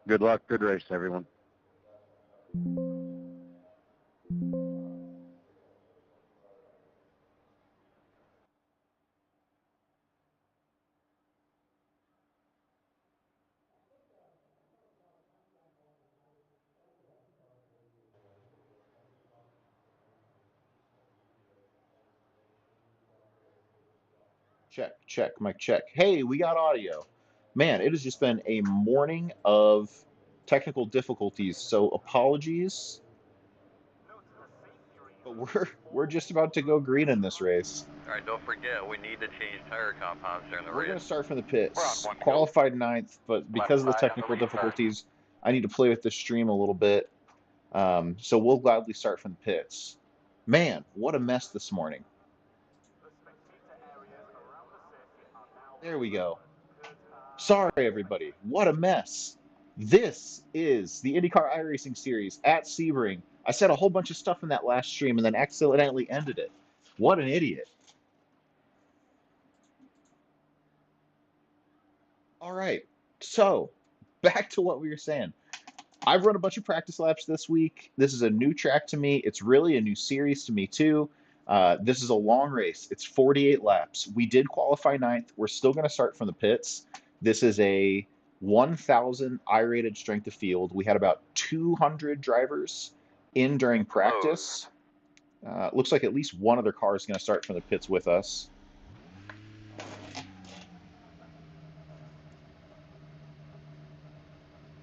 Good luck. Good race, everyone. Check, mic check. Hey, we got audio. Man, it has just been a morning of technical difficulties, so apologies, but we're just about to go green in this race. All right, don't forget, we need to change tire compounds during the We're going race. to start from the We're on pits. one, go. Qualified ninth, but because of the Left side on the technical lead car. difficulties, I need to play with the stream a little bit. So we'll gladly start from the pits. Man, what a mess this morning. There we go. Sorry, everybody. What a mess. This is the IndyCar iRacing Series at Sebring. I said a whole bunch of stuff in that last stream and then accidentally ended it. What an idiot. All right. So, back to what we were saying. I've run a bunch of practice laps this week. This is a new track to me. It's really a new series to me, too. This is a long race. It's 48 laps. We did qualify ninth. We're still going to start from the pits. This is a 1,000 I-rated strength of field. We had about 200 drivers in during practice. Looks like at least one other car is going to start from the pits with us.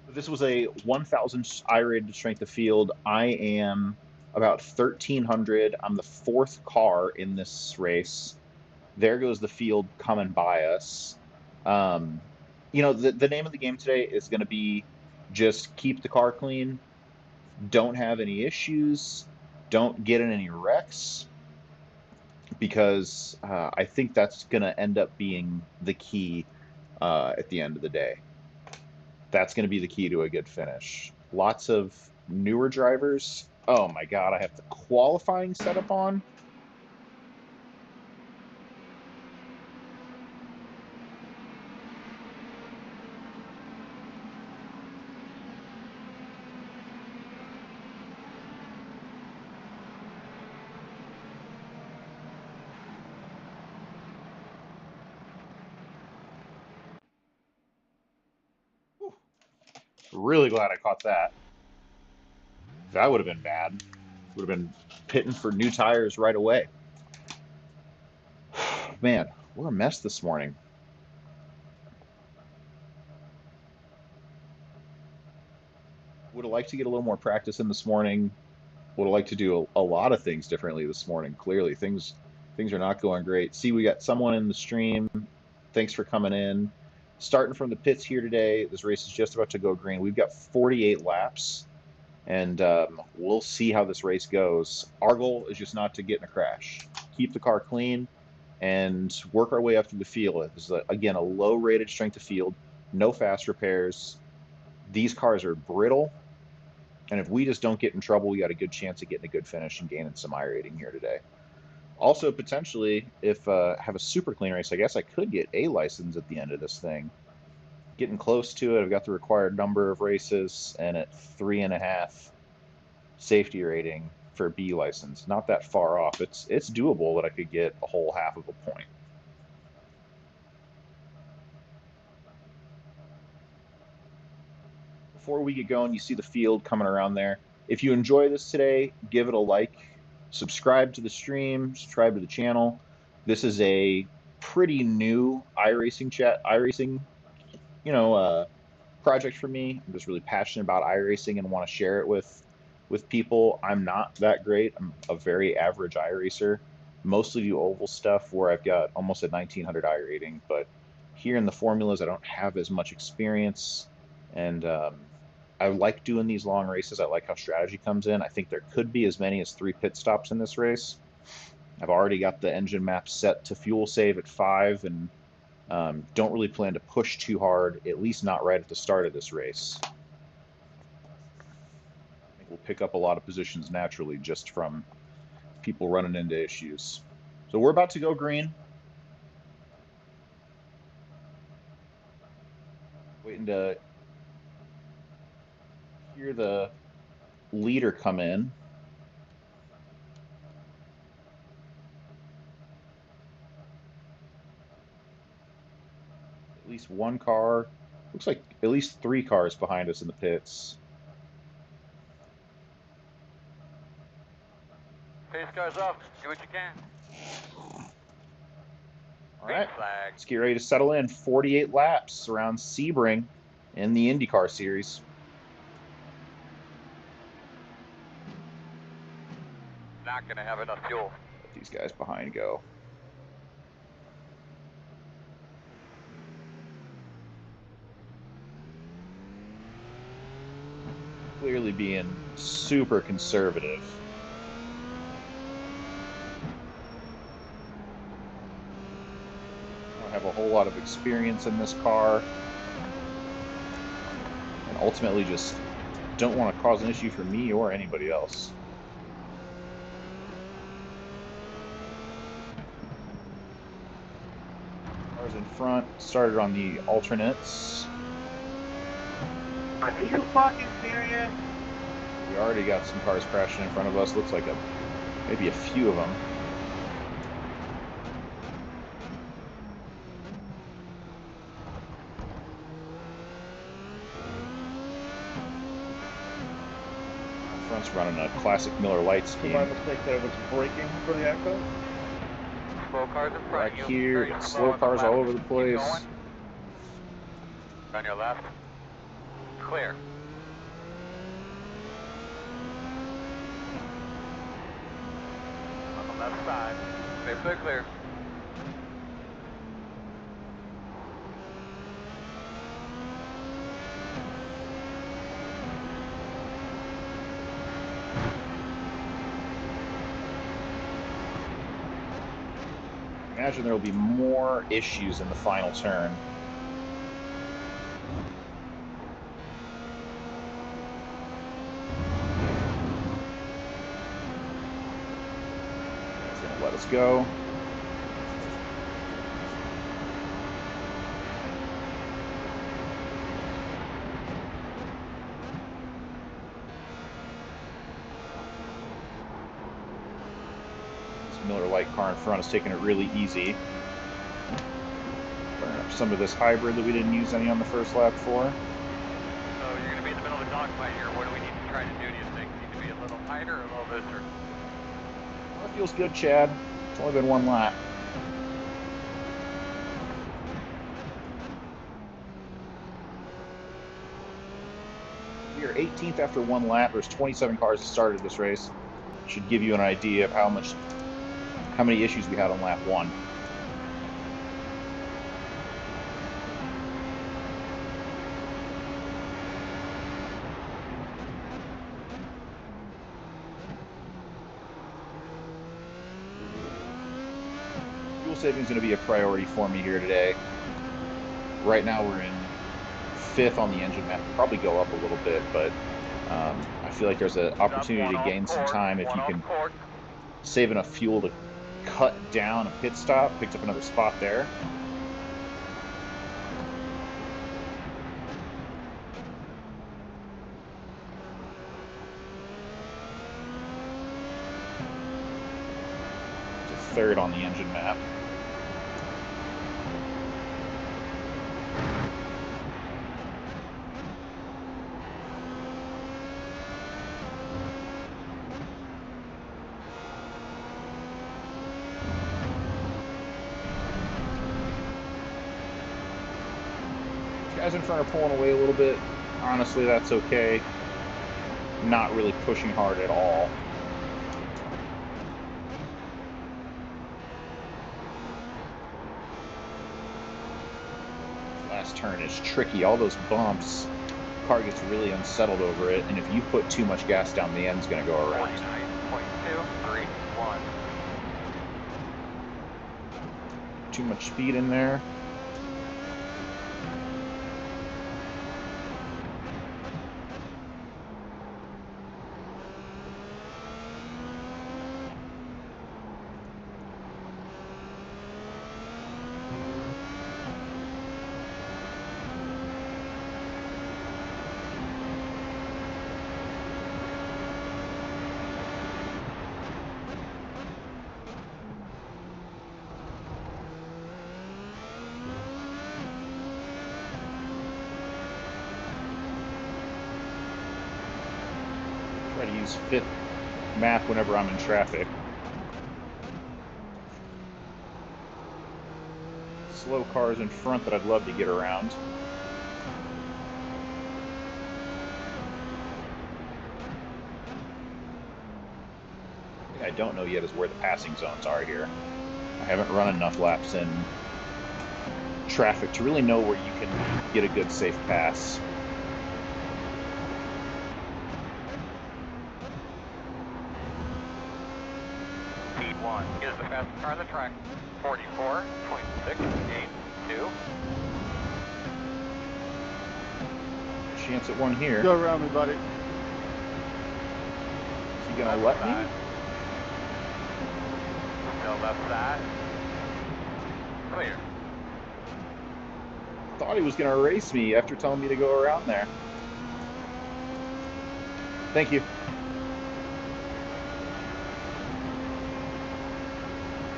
This was a 1,000 I-rated strength of field. I am about 1,300. I'm the fourth car in this race. There goes the field coming by us. The name of the game today is going to be just keep the car clean, don't have any issues, don't get in any wrecks, because I think that's going to end up being the key at the end of the day. That's going to be the key to a good finish. Lots of newer drivers. Oh my God, I have the qualifying setup on. Whew. Really glad I caught that. That would have been bad. Would have been pitting for new tires right away. Man, we're a mess this morning. Would have liked to get a little more practice in this morning. Would have liked to do a lot of things differently this morning. Clearly, things are not going great. See, we got someone in the stream. Thanks for coming in. Starting from the pits here today. This race is just about to go green. We've got 48 laps, and we'll see how this race goes. Our goal is just not to get in a crash. Keep the car clean and work our way up through the field. This is, again, a low-rated strength of field, no fast repairs. These cars are brittle, and if we just don't get in trouble, we got a good chance of getting a good finish and gaining some I rating here today. Also, potentially, if have a super clean race, I guess I could get A license at the end of this thing. Getting close to it. I've got the required number of races, and at 3.5 safety rating for B license. Not that far off. It's doable that I could get a whole half of a point. Before we get going, you see the field coming around there. If you enjoy this today, give it a like, subscribe to the stream, subscribe to the channel. This is a pretty new iRacing project for me. I'm just really passionate about iRacing and want to share it with people. I'm not that great. I'm a very average iRacer. Mostly do oval stuff where I've got almost a 1900 I rating, but here in the formulas, I don't have as much experience, and I like doing these long races. I like how strategy comes in. I think there could be as many as 3 pit stops in this race. I've already got the engine map set to fuel save at 5, and don't really plan to push too hard, at least not right at the start of this race. I think we'll pick up a lot of positions naturally just from people running into issues. So we're about to go green. Waiting to Hear the leader come in. At least one car. Looks like at least 3 cars behind us in the pits. Pace cars up. Do what you can. All right, Flag. let's get ready to settle in. 48 laps around Sebring in the IndyCar Series. Not going to have enough fuel. Let these guys behind go. Clearly being super conservative. I don't have a whole lot of experience in this car. And ultimately just don't want to cause an issue for me or anybody else. Cars in front started on the alternates. Are you fucking serious? We already got some cars crashing in front of us. Looks like maybe a few of them. Front's running a classic Miller Lite scheme. My mistake that I was braking for the echo. Slow cars in front Back of you. here, Very slow on cars the all left. over the Keep place. going. On your left. Clear. On the left side. Stay clear. Imagine there will be more issues in the final turn. It's going to let us go. Miller Lite car in front is taking it really easy. Burn up some of this hybrid that we didn't use any on the first lap for. So you're going to be in the middle of a dogfight here. What do we need to try to do, do you think? Need to be a little tighter or a little looser? Well, it feels good, Chad. It's only been 1 lap. We are 18th after 1 lap. There's 27 cars that started this race. Should give you an idea of how many issues we had on lap 1. Fuel saving is going to be a priority for me here today. Right now we're in 5th on the engine map. We'll probably go up a little bit, but I feel like there's an opportunity to gain some time if you can save enough fuel to cut down a pit stop. Picked up another spot there. To 3rd on the engine map. Guys in front are pulling away a little bit. Honestly, that's okay. Not really pushing hard at all. Last turn is tricky. All those bumps, the car gets really unsettled over it, and if you put too much gas down, the end's going to go around. 49.231. Too much speed in there. use fifth map whenever I'm in traffic. Slow cars in front that I'd love to get around. The thing I don't know yet is where the passing zones are here. I haven't run enough laps in traffic to really know where you can get a good safe pass. P1 is the fastest car on the track. 44.682. Chance at one here. Go around me, buddy. Is he gonna let me? Go left side. Clear. Thought he was gonna race me after telling me to go around there. Thank you.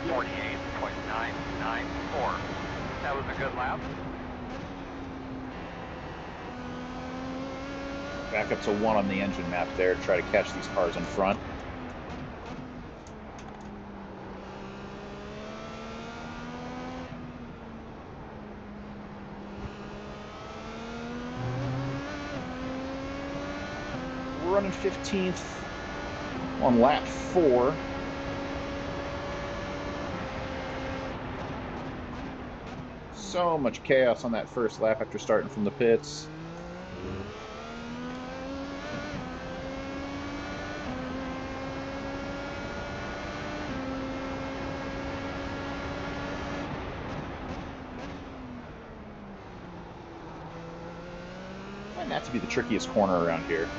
48.994. That was a good lap. Back up to 1 on the engine map there to try to catch these cars in front. We're running 15th on lap 4. So much chaos on that first lap after starting from the pits. Find that to be the trickiest corner around here.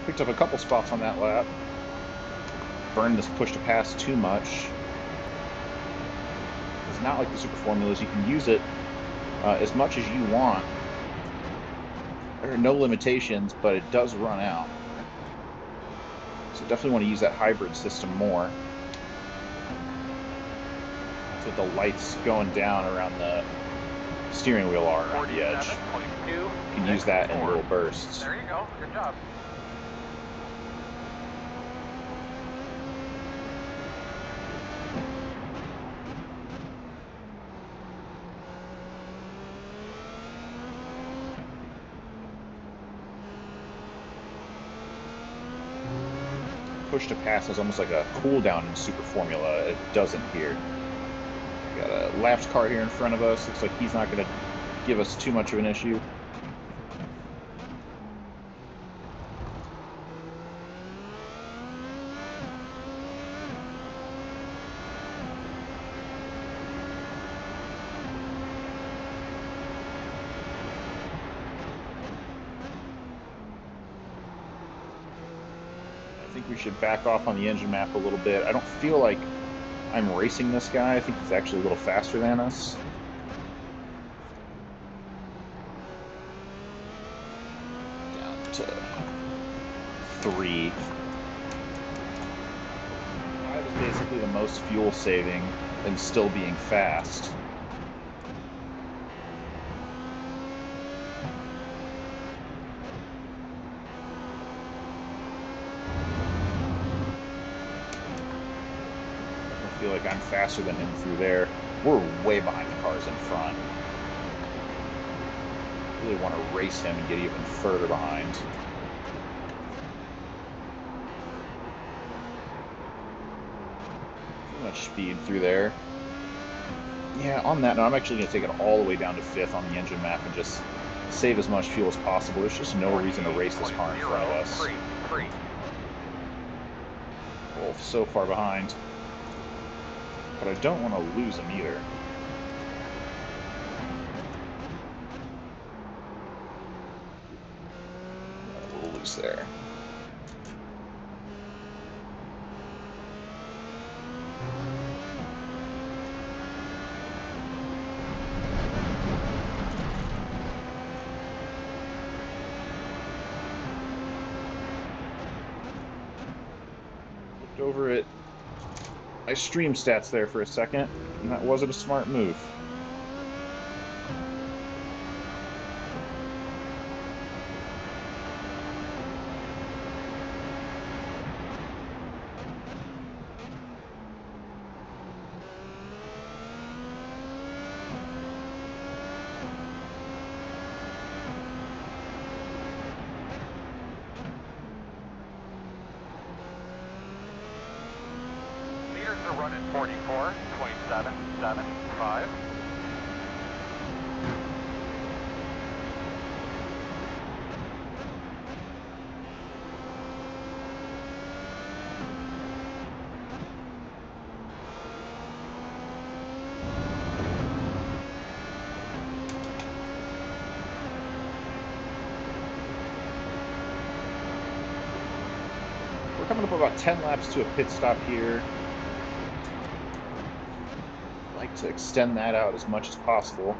Picked up a couple spots on that lap. Burned this push to pass too much. It's not like the Super Formulas. You can use it as much as you want. There are no limitations, but it does run out. So definitely want to use that hybrid system more. That's what the lights going down around the steering wheel are around the edge. You can use that in little bursts. There you go. Good job. Push to pass is almost like a cooldown in Super Formula. It doesn't here. Got a lapped car here in front of us. Looks like he's not going to give us too much of an issue. I think we should back off on the engine map a little bit. I don't feel like I'm racing this guy. I think he's actually a little faster than us. Down to 3. 5 is basically the most fuel saving and still being fast. I feel like I'm faster than him through there. We're way behind the cars in front. Really want to race him and get even further behind. Too much speed through there. Yeah, on that note, I'm actually going to take it all the way down to 5th on the engine map and just save as much fuel as possible. There's just no reason to race this car in front of us. Wolf so far behind. But I don't want to lose him either. A little loose there. Looked over at my stream stats there for a second, and that wasn't a smart move. Leaders are running 44, 27, 7, 5. We're coming up about 10 laps to a pit stop here. I'd like to extend that out as much as possible.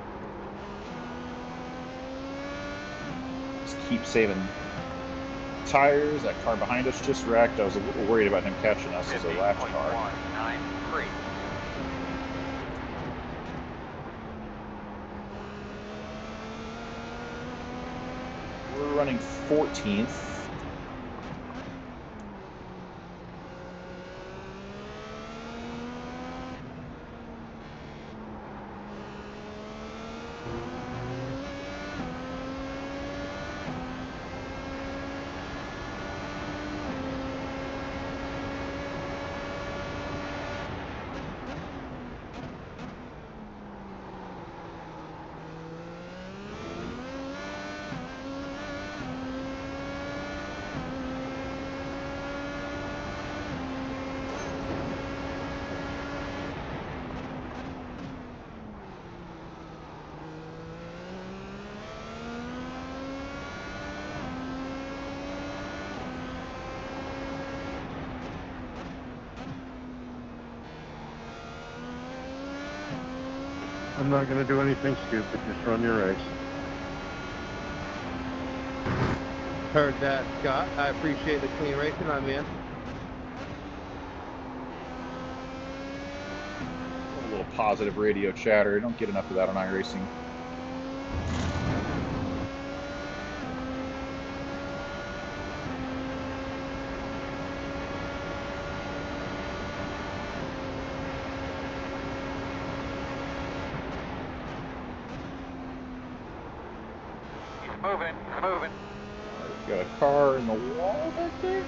Just keep saving tires. That car behind us just wrecked. I was a little worried about him catching us as a lap car. 50.193. We're running 14th. I'm not going to do anything stupid. Just run your race. Heard that, Scott. I appreciate the clean racing, my man. A little positive radio chatter. I don't get enough of that on iRacing. Moving, moving. We've got a car in the wall back there.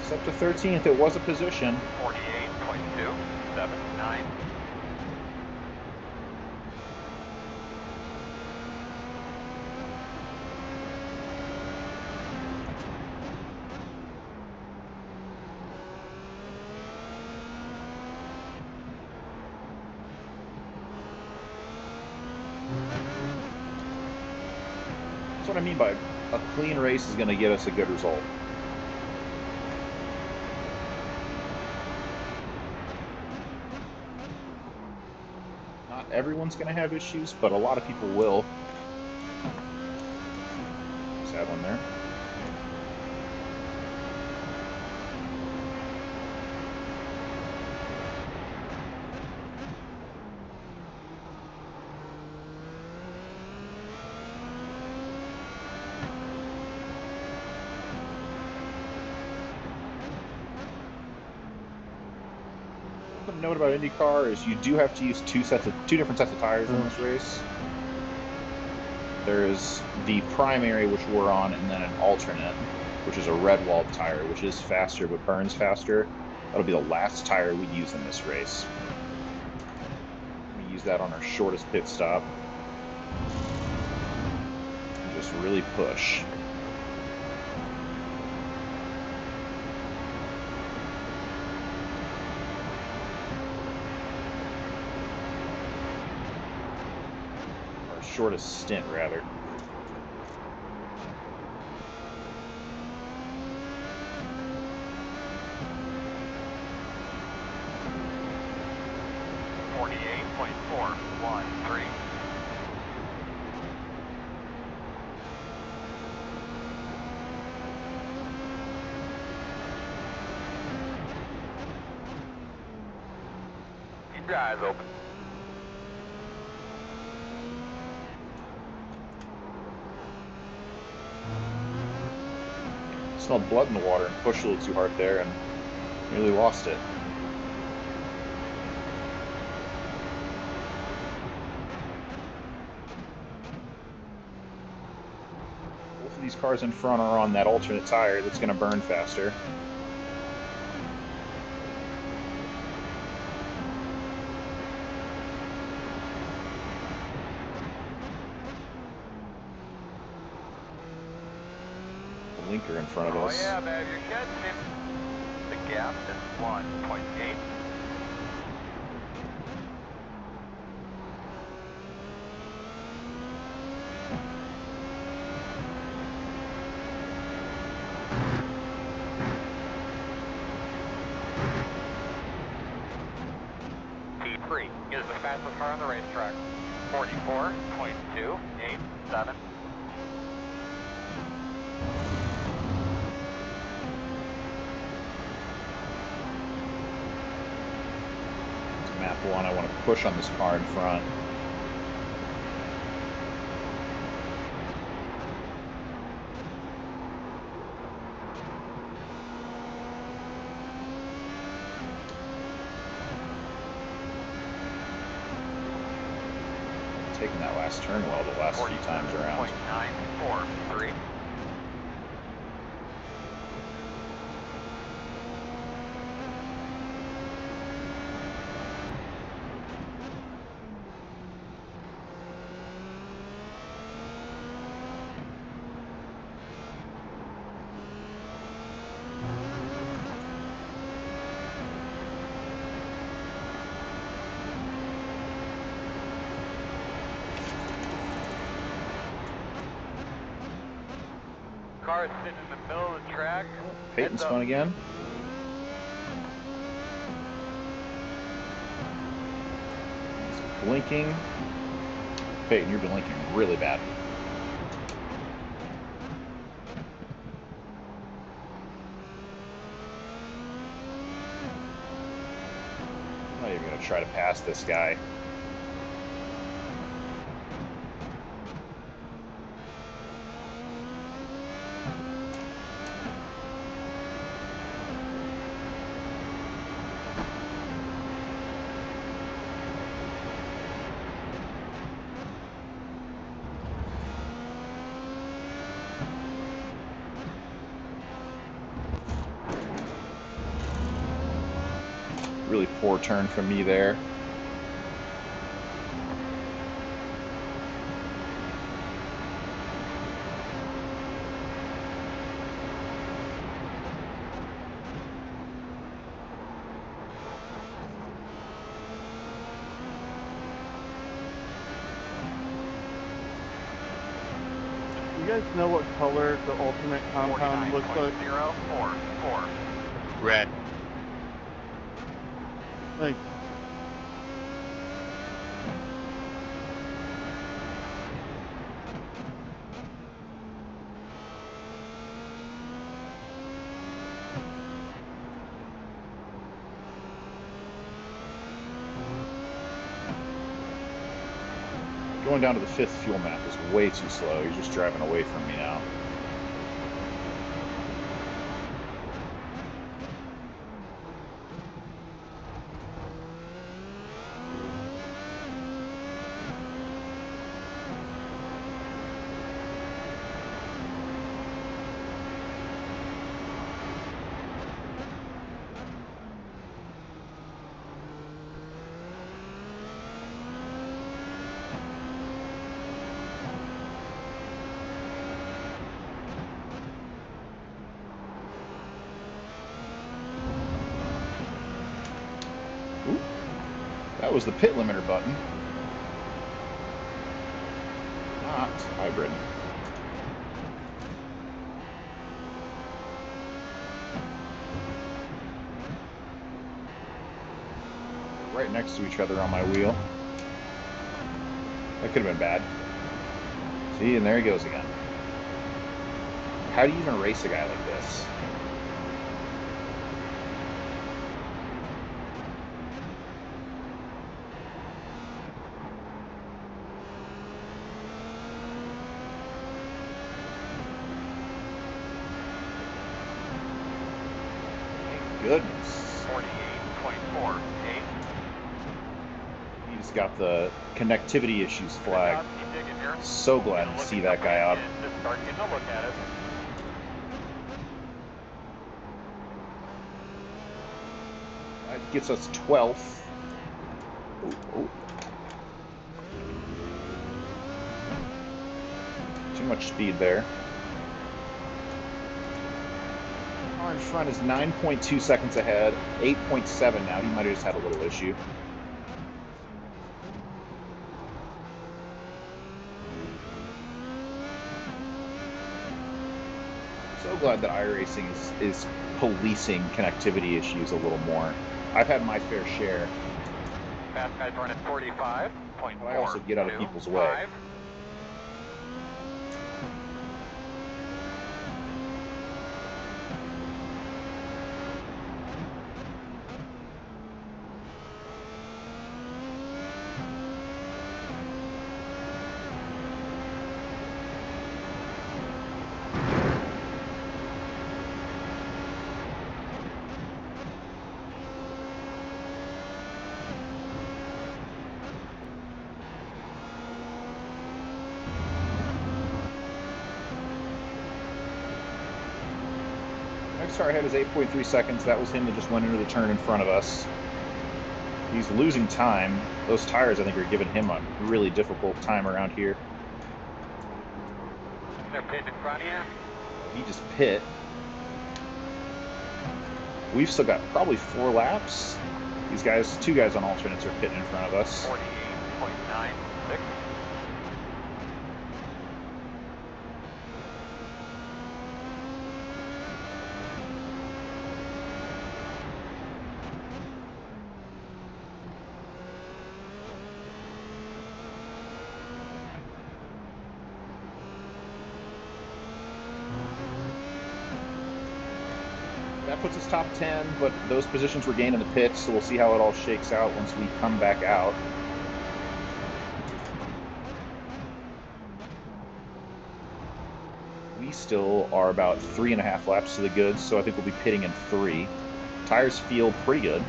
It's up to 13th. It was a position. 48.279. That's what I mean by a clean race is going to get us a good result. Not everyone's going to have issues, but a lot of people will. Sad one there. Note about IndyCar is you do have to use two different sets of tires in this race. There is the primary, which we're on, and then an alternate, which is a red walled tire, which is faster but burns faster. That'll be the last tire we use in this race. We use that on our shortest pit stop. And just really push. Shortest stint, rather. .413. eyes open. Smelled blood in the water and pushed a little too hard there and nearly lost it. Both of these cars in front are on that alternate tire that's going to burn faster. Linker in front of us. Oh yeah, babe, you're catching him. The gap is 1.8. T3 is the fastest car on the racetrack. 44.287. Map 1, I want to push on this car in front. Taking that last turn well the last few times around. 943. Car sitting in the middle of the track. Peyton's spun again. He's blinking. Peyton, you're blinking really bad. I'm not even going to try to pass this guy. Really poor turn from me there. You guys know what color the ultimate compound looks like? 49.044. Red. Like, Going down to the 5th fuel map is way too slow. You're just driving away from me now. Ooh, that was the pit limiter button. Not hybrid. Right next to each other on my wheel. That could have been bad. See, and there he goes again. How do you even race a guy like this? goodness. 48.48. He's got the connectivity issues flagged. So glad to see that guy out. Just start getting a look at it. That gets us 12th. Oh. Too much speed there. Car in front is 9.2 seconds ahead. 8.7 now. He might have just had a little issue. So glad that iRacing is policing connectivity issues a little more. I've had my fair share. Fast guys run at 45.4. But I also get out of people's way. Next car ahead is 8.3 seconds. That was him that just went into the turn in front of us. He's losing time. Those tires, I think, are giving him a really difficult time around here. They're pitting in front of you. He just pit. We've still got probably 4 laps. These guys, 2 guys on alternates are pitting in front of us. 48.96. That puts us top 10, but those positions were gained in the pits, so we'll see how it all shakes out once we come back out. We still are about 3.5 laps to the goods, so I think we'll be pitting in 3. Tires feel pretty good.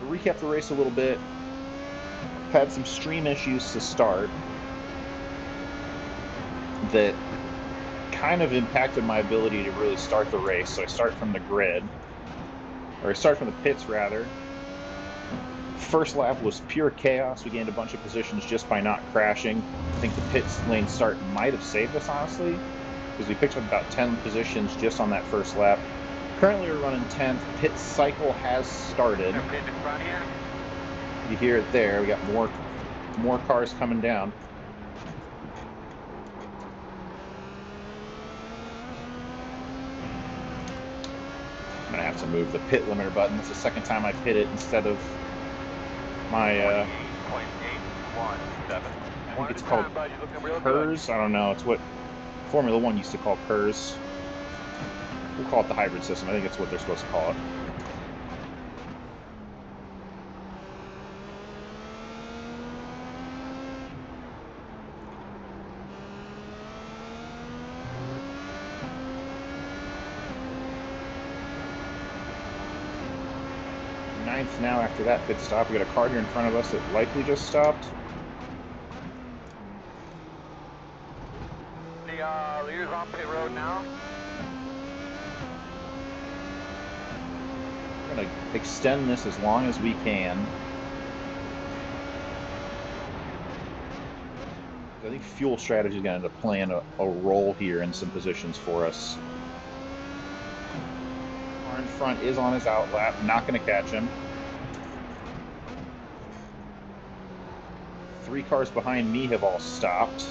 Recap the race a little bit. Had some stream issues to start that kind of impacted my ability to really start the race. So I start from the grid, or I start from the pits rather. First lap was pure chaos. We gained a bunch of positions just by not crashing. I think the pit lane start might have saved us, honestly, because we picked up about 10 positions just on that first lap. Currently we're running 10th. Pit cycle has started. You hear it there. We got more cars coming down. I'm gonna have to move the pit limiter button. It's the second time I pit it instead of my I think it's called PERS. I don't know. It's what Formula One used to call PERS. We'll call it the hybrid system. I think it's what they're supposed to call it. Ninth now after that pit stop. We got a car here in front of us that likely just stopped. The leader's on pit road now. We're going to extend this as long as we can. I think fuel strategy is going to end up playing a role here in some positions for us. Car in front is on his out lap, not going to catch him. 3 cars behind me have all stopped.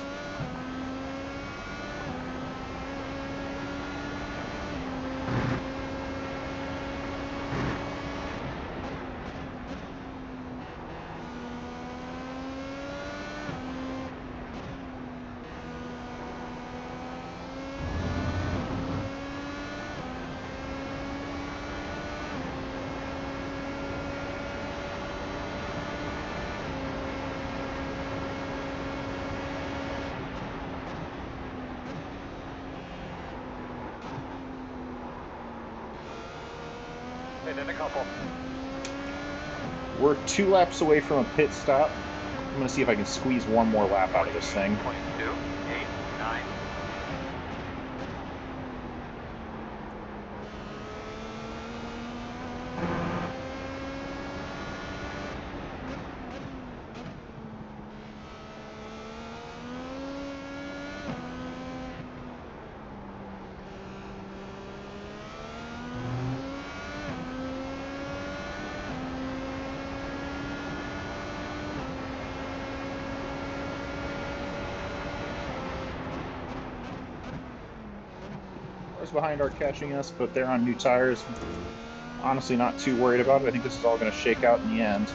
Been in a couple. We're 2 laps away from a pit stop. I'm going to see if I can squeeze one more lap out of this thing. 22, 8, 9. Cars behind are catching us, but they're on new tires. Honestly, not too worried about it. I think this is all going to shake out in the end.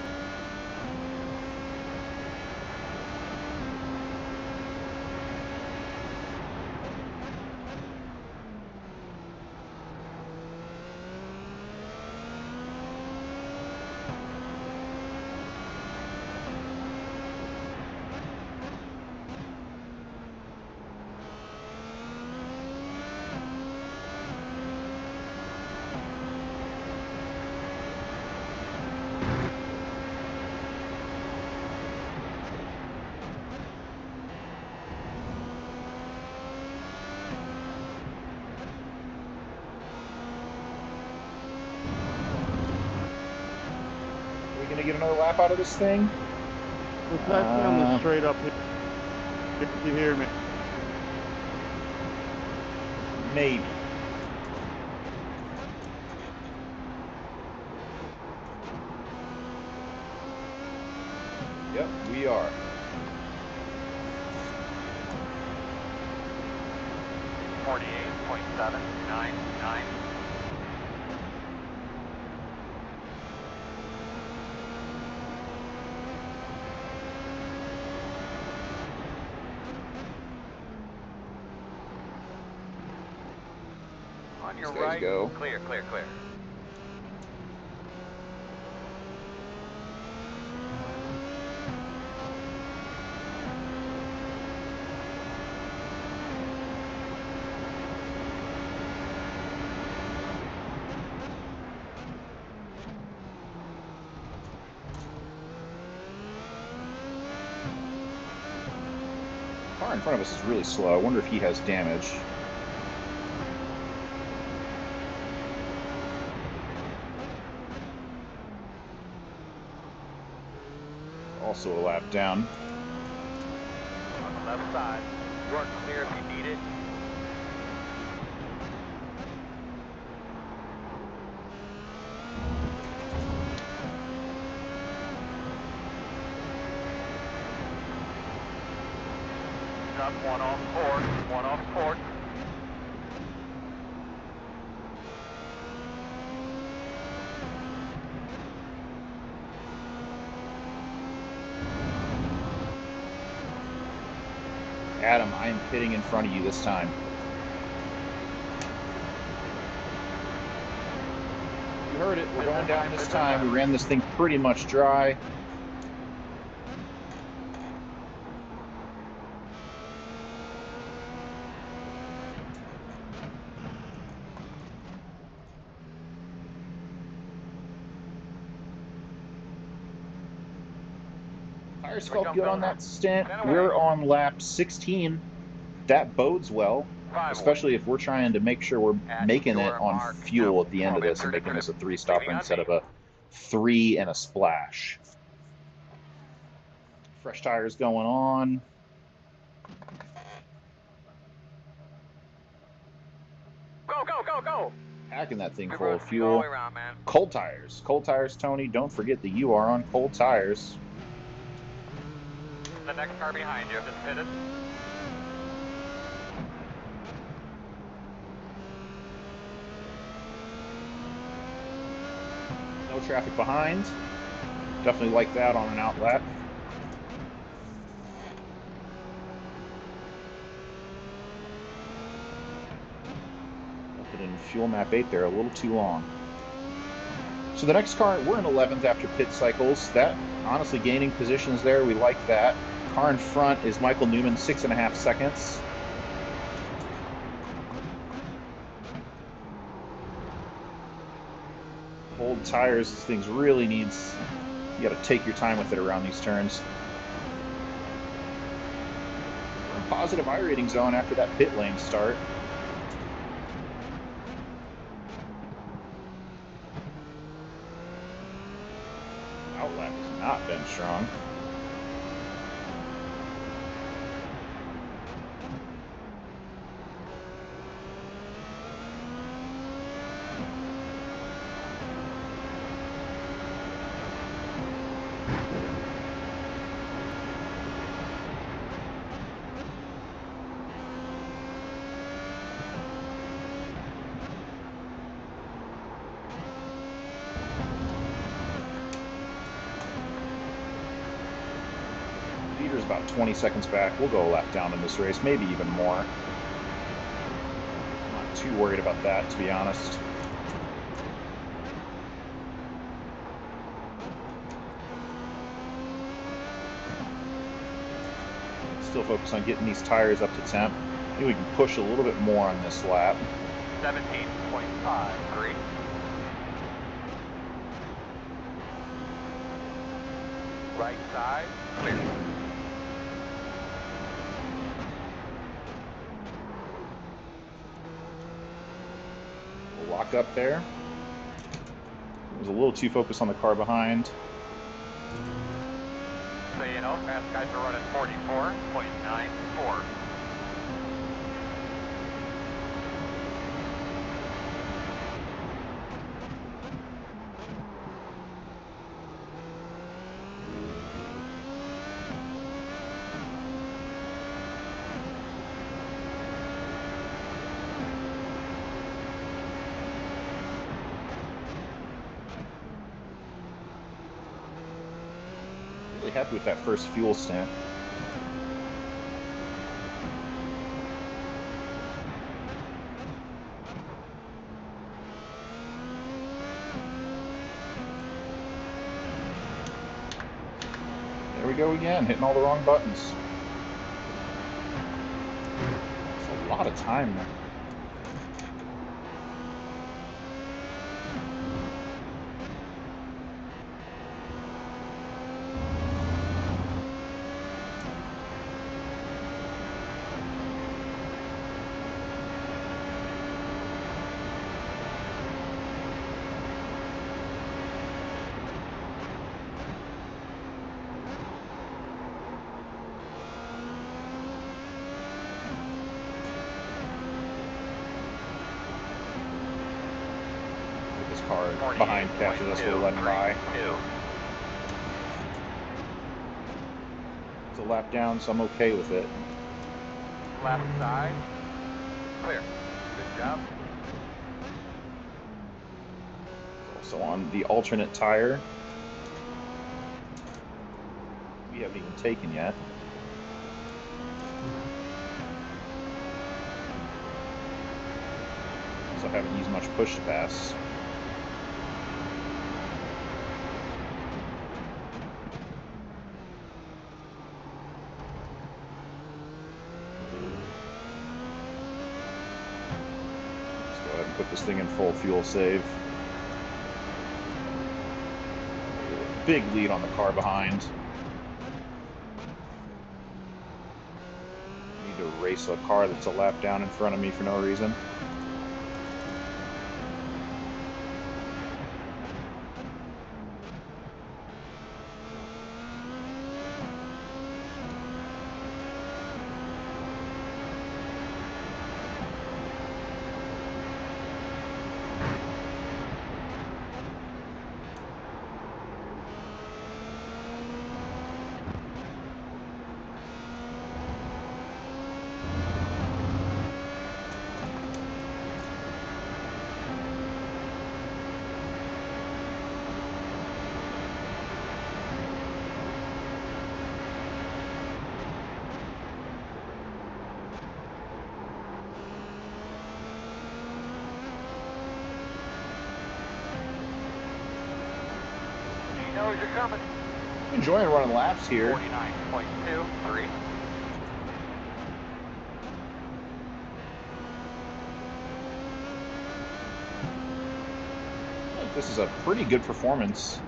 Going to get another lap out of this thing? It's actually on the straight up here. If you hear me. Maybe. Yep, we are. .799. On your These guys right. go. Clear, clear, clear. Car in front of us is really slow. I wonder if he has damage. Also a lap down. On the left side. You are clear if you need it. Up one off port, one off port. Adam, I am pitting in front of you this time. You heard it. We're going down this time. We ran this thing pretty much dry. Tires felt good on that stint. We're on lap 16. That bodes well, especially if we're trying to make sure we're making it on fuel at the end of this and making this a 3-stopper instead of a 3 and a splash. Fresh tires going on. Go, go, go, go! Packing that thing full of fuel. Cold tires. Cold tires, Tony. Don't forget that you are on cold tires. The next car behind you, just pitted. No traffic behind. Definitely like that on an outlet. Left it in fuel map 8 there a little too long. So the next car, we're in 11th after pit cycles. That, honestly, gaining positions there, we like that. Car in front is Michael Newman, 6.5 seconds. Old tires, this thing really needs, you got to take your time with it around these turns. We're in positive iRating zone after that pit lane start. Outlap has not been strong. Leader's about 20 seconds back. We'll go a lap down in this race, maybe even more. I'm not too worried about that, to be honest. Still focus on getting these tires up to temp. I think we can push a little bit more on this lap. 17.53. Right side, clear. We'll lock up there. It was a little too focused on the car behind. So you know, fast guys are running 44.94. Really happy with that first fuel stint. There we go again, hitting all the wrong buttons. That's a lot of time there. Car behind catches us, we'll let him by. It's a lap down, so I'm okay with it. Left side, clear. Good job. Also on the alternate tire. We haven't even taken yet. So I haven't used much push to pass. Put this thing in full fuel save. Big lead on the car behind. Need to race a car that's a lap down in front of me for no reason. Knows you're coming. Enjoying running laps here. 49.23. This is a pretty good performance.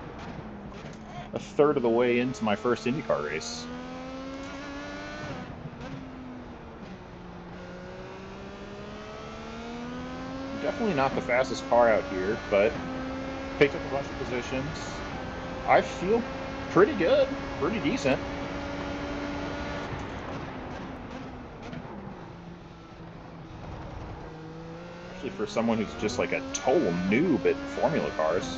A third of the way into my first IndyCar race. Definitely not the fastest car out here, but picked up a bunch of positions. I feel pretty good, pretty decent. Especially for someone who's just like a total noob at Formula cars.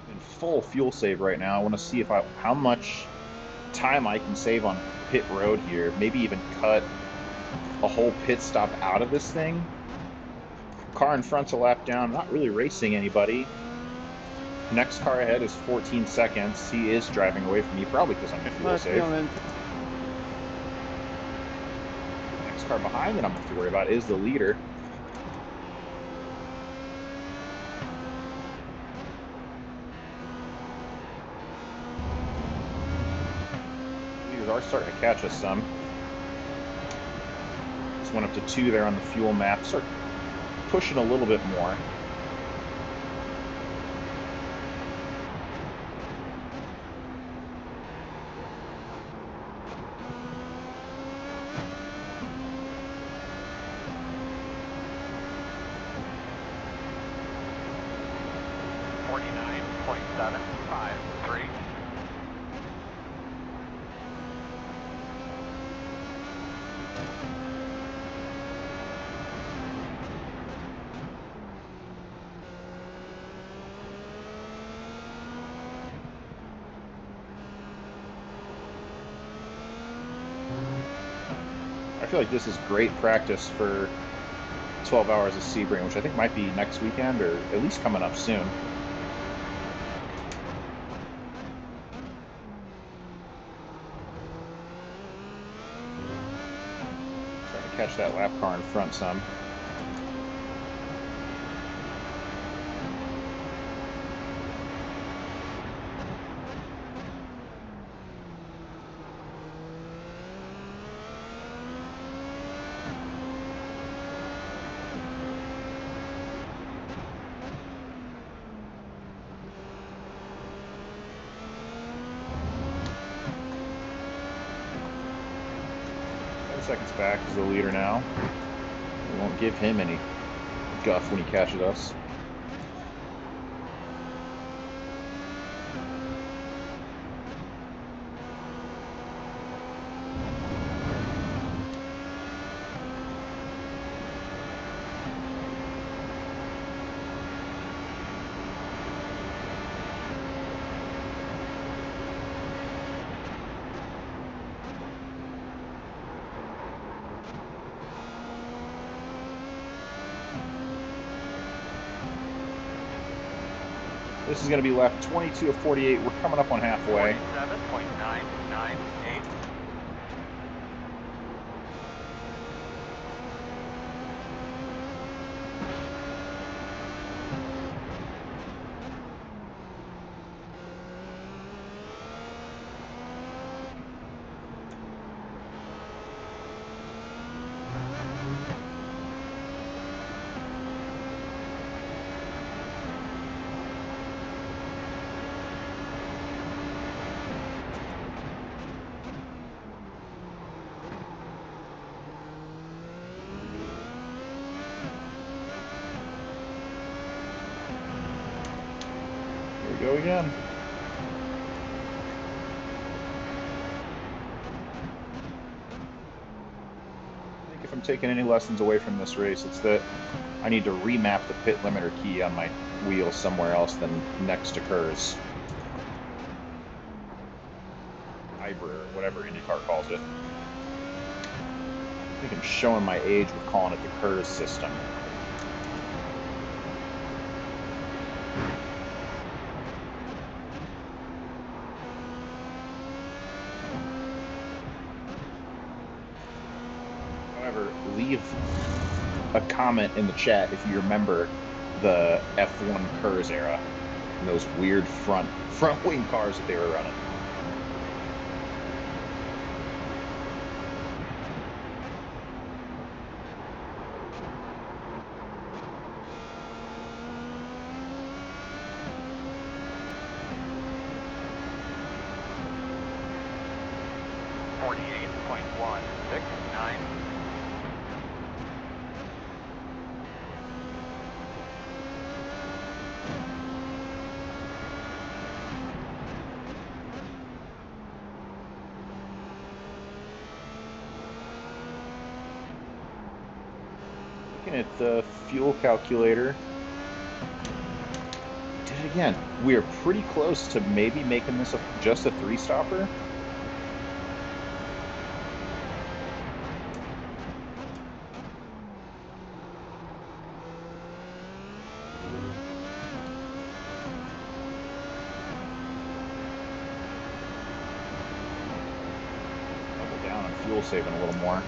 In full fuel save right now. I want to see if how much time I can save on pit road here. Maybe even cut a whole pit stop out of this thing. Car in front's a lap down. Not really racing anybody. Next car ahead is 14 seconds. He is driving away from me, probably because I'm in fuel save. Next car behind that I'm going to have to worry about is the leader. Leaders are starting to catch us some. Just went up to 2 there on the fuel map. Start pushing a little bit more. I feel like this is great practice for 12 hours of Sebring, which I think might be next weekend or at least coming up soon. Trying to catch that lap car in front some. Seconds back is the leader now. We won't give him any guff when he catches us. This is going to be lap 22 of 48. We're coming up on halfway. 47.998. Go again. I think if I'm taking any lessons away from this race, it's that I need to remap the pit limiter key on my wheel somewhere else than next to KERS. Hybrid, or whatever IndyCar calls it. I think I'm showing my age with calling it the KERS system. Leave a comment in the chat if you remember the F1 KERS era and those weird front wing cars that they were running. 48.169. Looking at the fuel calculator. Did it again. We are pretty close to maybe making this just a 3-stopper. Double down on fuel saving a little more.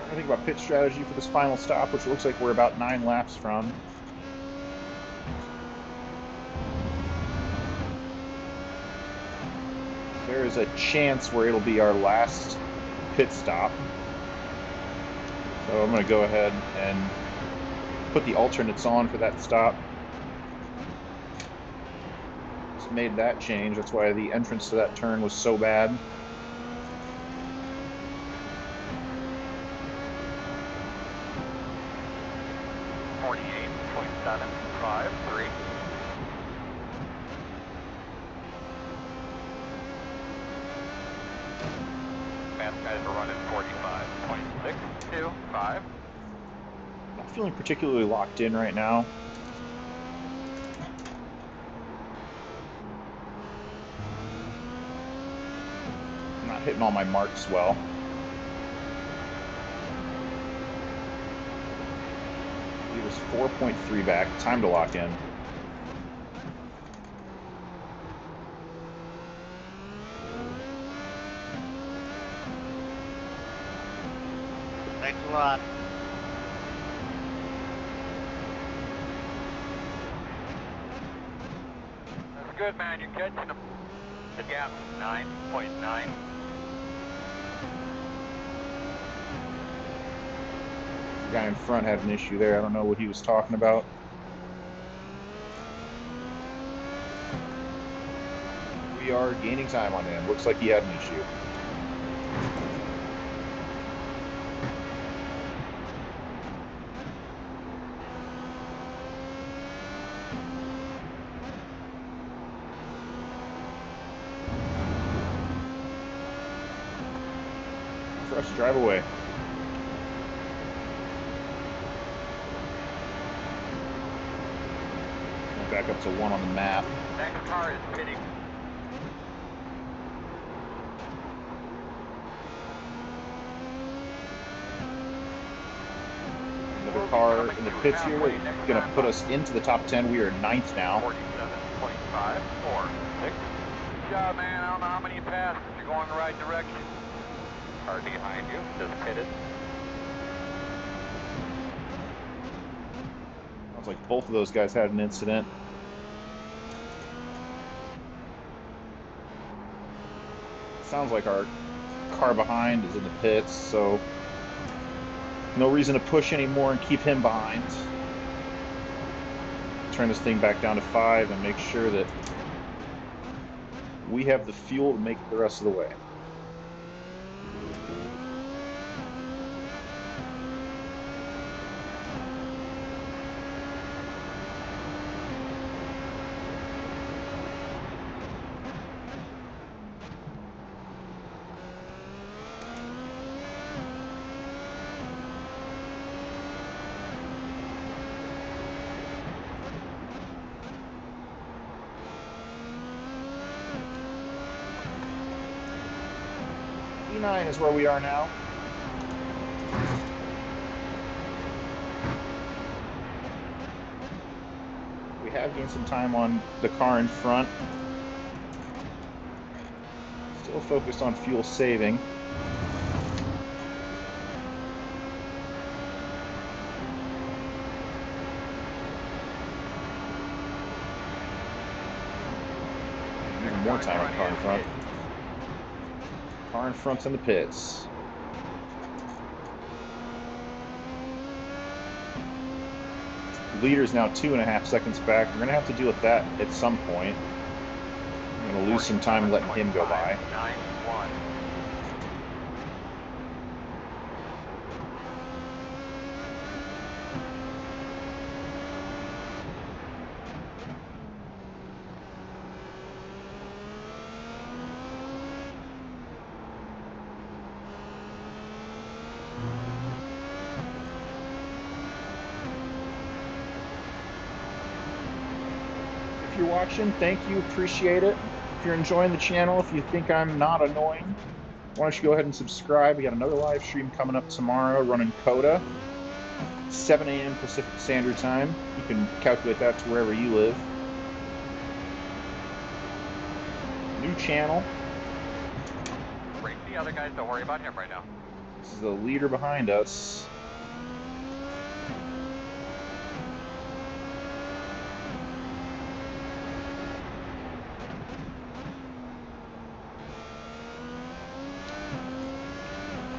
I think about pit strategy for this final stop, which looks like we're about 9 laps from. There is a chance where it'll be our last pit stop. So I'm going to go ahead and put the alternates on for that stop. Just made that change. That's why the entrance to that turn was so bad. Guys are running 45.625. Not feeling particularly locked in right now. I'm not hitting all my marks well. He was 4.3 back. Time to lock in. Thanks a lot. That's good, man. You're catching them. The gap's 9.9. The guy in front had an issue there. I don't know what he was talking about. We are gaining time on him. Looks like he had an issue. For us to drive away. Back up to 1 on the map. Next car is pitting. Another car in the pits here. We're going to put us into the top 10. We are 9th now. 47.546. Good job, man. I don't know how many you passed. You're going the right direction. Car behind you just pitted. Sounds like both of those guys had an incident. Sounds like our car behind is in the pits, so no reason to push anymore and keep him behind. Turn this thing back down to 5 and make sure that we have the fuel to make it the rest of the way. E9 is where we are now. We have gained some time on the car in front. Still focused on fuel saving. more time on car in front. Car in front's in the pits. Leader's now 2.5 seconds back. We're going to have to deal with that at some point. I'm going to lose some time letting him go by. 9-1. If you're watching, thank you, appreciate it. If you're enjoying the channel, if you think I'm not annoying, why don't you go ahead and subscribe. We got another live stream coming up tomorrow running COTA, 7 a.m. Pacific Standard Time. You can calculate that to wherever you live. New channel. Race the other guys, don't worry about him right now. This is the leader behind us.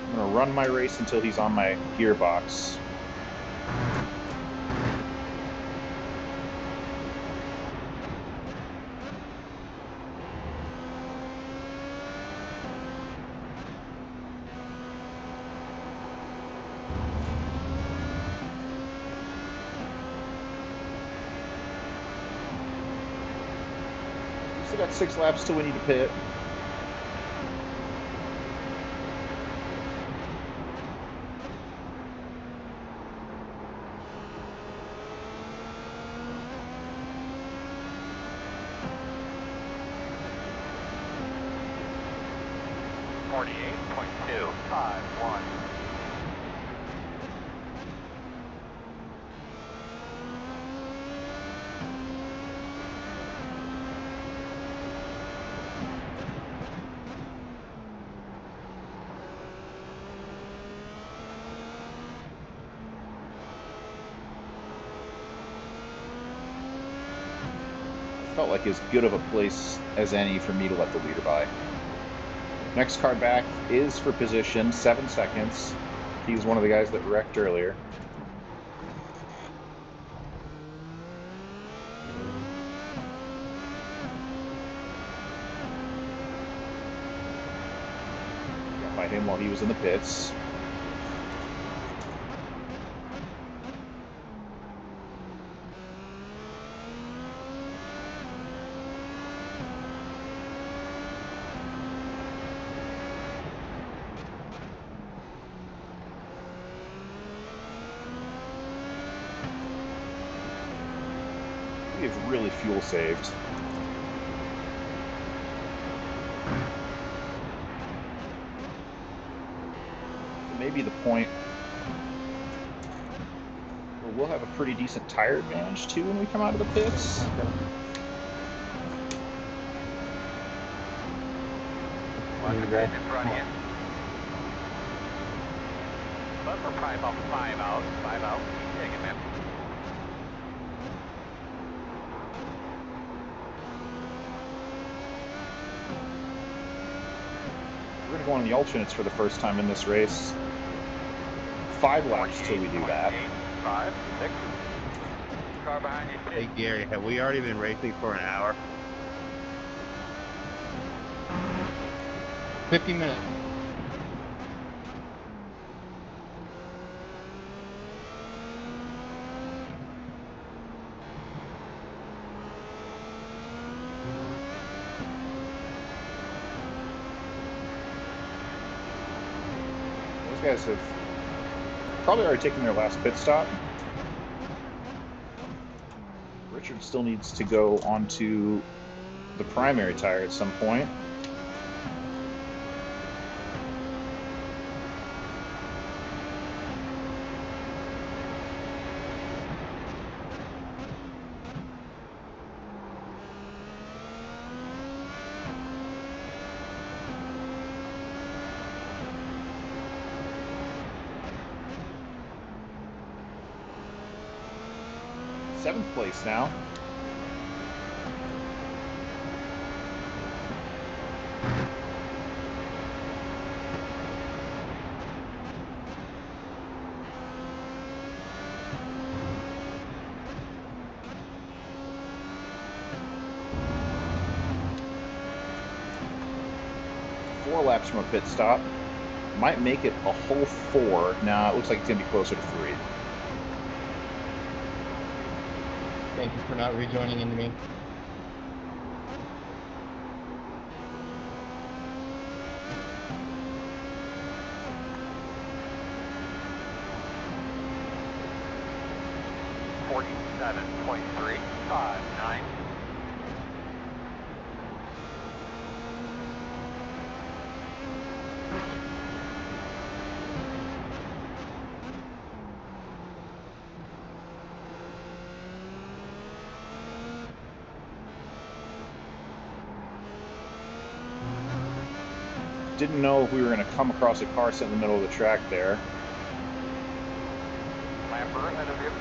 I'm going to run my race until he's on my gearbox. Still got 6 laps till we need to pit. Felt like as good of a place as any for me to let the leader by. Next car back is for position, 7 seconds. He's one of the guys that wrecked earlier. Got by him while he was in the pits. We have really fuel saved. Maybe the point where we'll have a pretty decent tire advantage too when we come out of the pits. Watch the guys in front of you. But we're probably about 5 out. 5 out. Keep taking them. We're going to go on the alternates for the first time in this race. 5 laps till we do that. 5, 6. Car behind you. Hey Gary, have we already been racing for an hour? 50 minutes. Those guys have probably already taken their last pit stop. Richard still needs to go onto the primary tire at some point. Seventh place now. 4 laps from a pit stop. Might make it a whole 4. Nah, it looks like it's going to be closer to 3. Thank you for not rejoining into me. .359. Didn't know if we were going to come across a car sitting in the middle of the track there. Lamper ahead of you.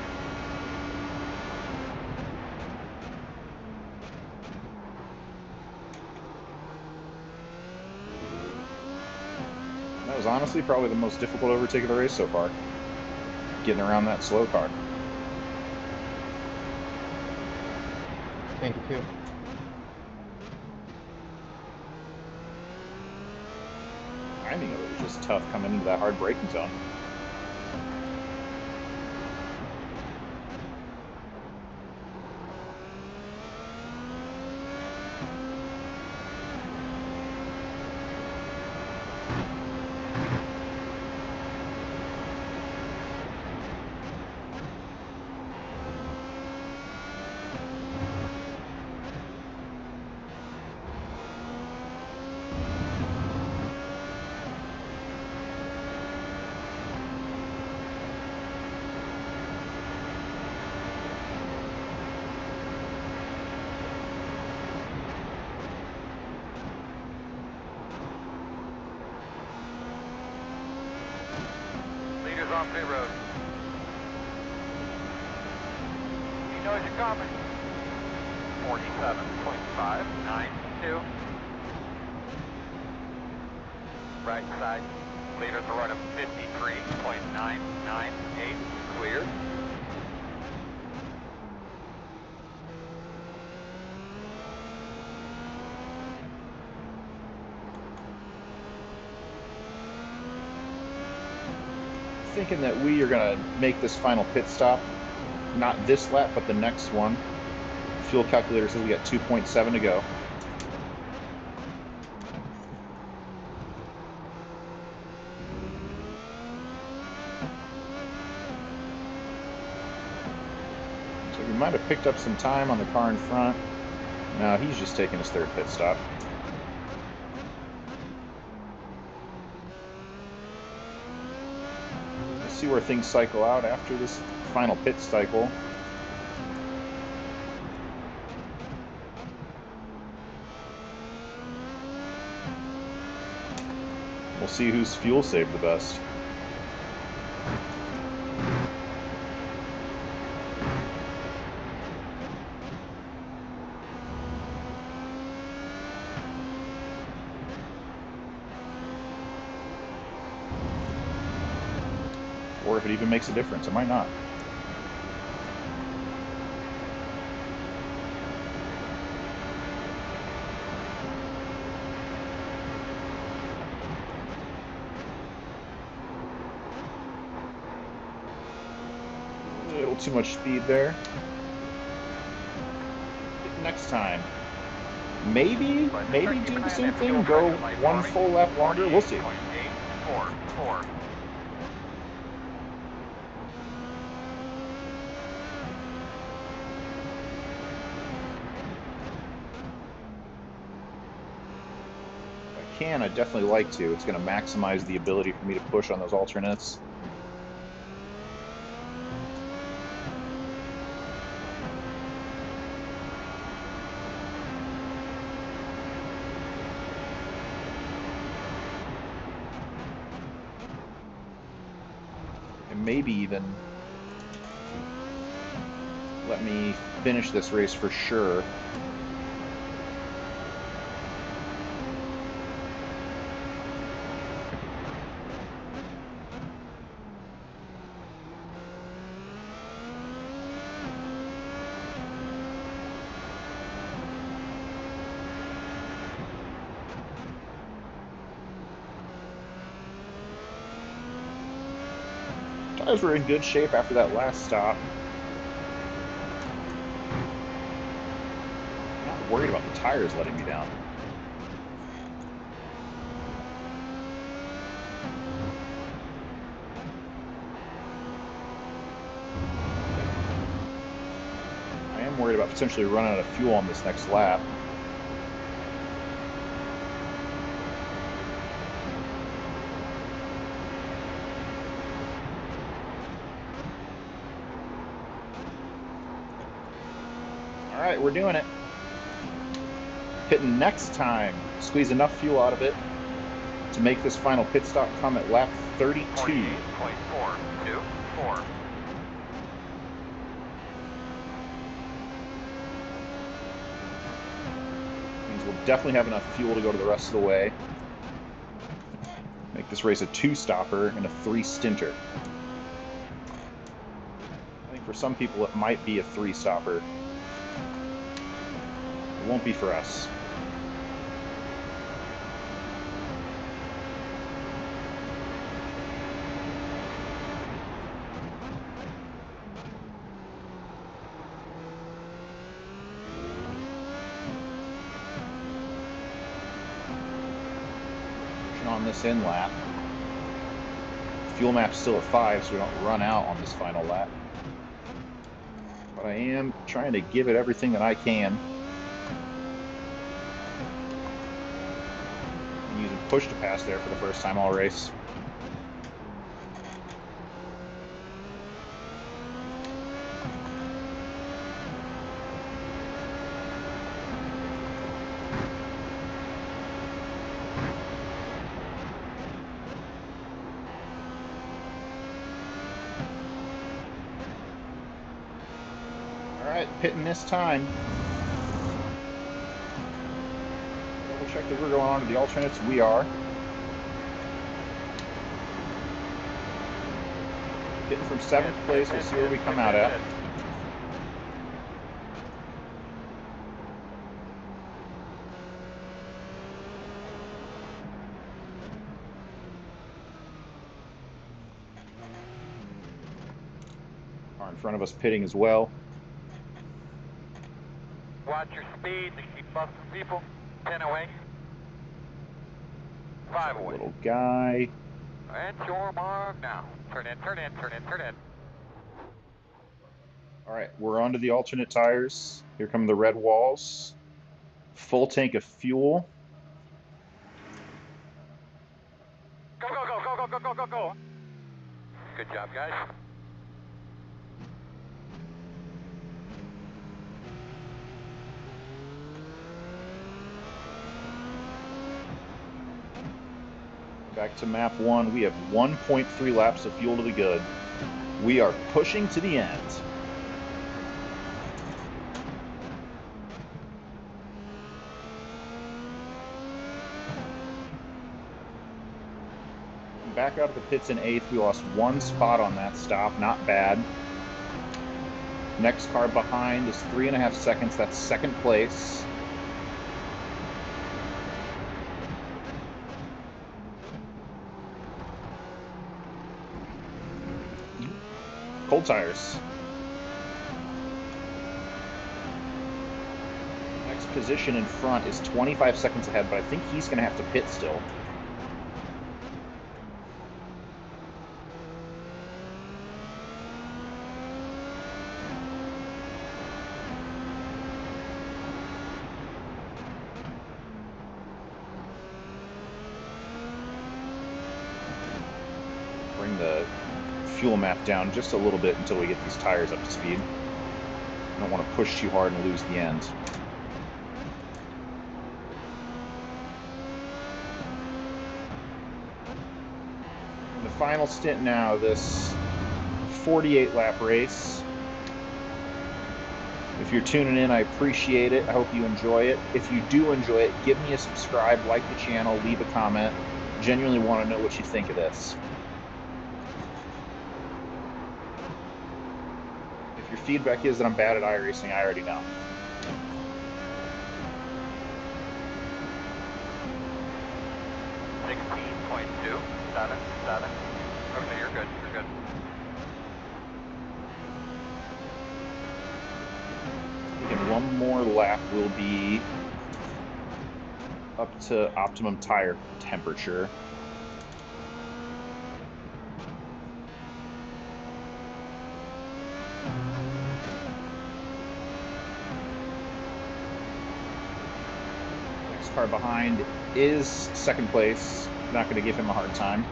That was honestly probably the most difficult overtake of the race so far. Getting around that slow car. Thank you, too. Timing of it was just tough coming into that hard braking zone. Leaders on pit road. He knows you're coming. 47.592. Right side. Leaders are running 53.998. Clear. Thinking that we are going to make this final pit stop, not this lap, but the next one. Fuel calculator says we got 2.7 to go. So we might have picked up some time on the car in front. No, he's just taking his 3rd pit stop. See where things cycle out after this final pit cycle. We'll see who's fuel saved the best. Or if it even makes a difference, it might not. A little too much speed there. Next time. Maybe do the same thing, go 1 full lap longer, we'll see. 844. I'd definitely like to. It's going to maximize the ability for me to push on those alternates. And maybe even let me finish this race for sure. Tires were in good shape after that last stop. I'm not worried about the tires letting me down. I am worried about potentially running out of fuel on this next lap. All right, we're doing it. Pitting next time. Squeeze enough fuel out of it to make this final pit stop come at lap 32. 48.424. Means we'll definitely have enough fuel to go to the rest of the way. Make this race a 2-stopper and a 3-stinter. I think for some people it might be a 3-stopper. It won't be for us. On this in lap. Fuel map's still at 5, so we don't run out on this final lap. But I am trying to give it everything that I can. I'm using push to pass there for the first time all race. Alright, pitting this time. Double check that we're going on to the alternates. We are. Hitting from 7th place. We'll see where we come out at. Car in front of us pitting as well. Watch your speed to keep busting people. 10 away. 5 away. Little guy. That's your mark now. Turn in, turn in, turn in, turn in. All right, we're onto the alternate tires. Here come the red walls. Full tank of fuel. Go, go, go, go, go, go, go, go, go. Good job, guys. Back to map 1. We have 1.3 laps of fuel to the good. We are pushing to the end. Back out of the pits in 8th. We lost 1 spot on that stop. Not bad. Next car behind is 3.5 seconds. That's 2nd place. Cold tires. Next position in front is 25 seconds ahead, but I think he's going to have to pit still. Bring the fuel map down just a little bit until we get these tires up to speed. I don't want to push too hard and lose the end. In the final stint now, this 48 lap race. If you're tuning in, I appreciate it. I hope you enjoy it. If you do enjoy it, give me a subscribe, like the channel, leave a comment. Genuinely want to know what you think of this. If your feedback is that I'm bad at iRacing, I already know. .277. Okay, you're good. You're good. lap will be up to optimum tire temperature. Next car behind is second place. Not going to give him a hard time.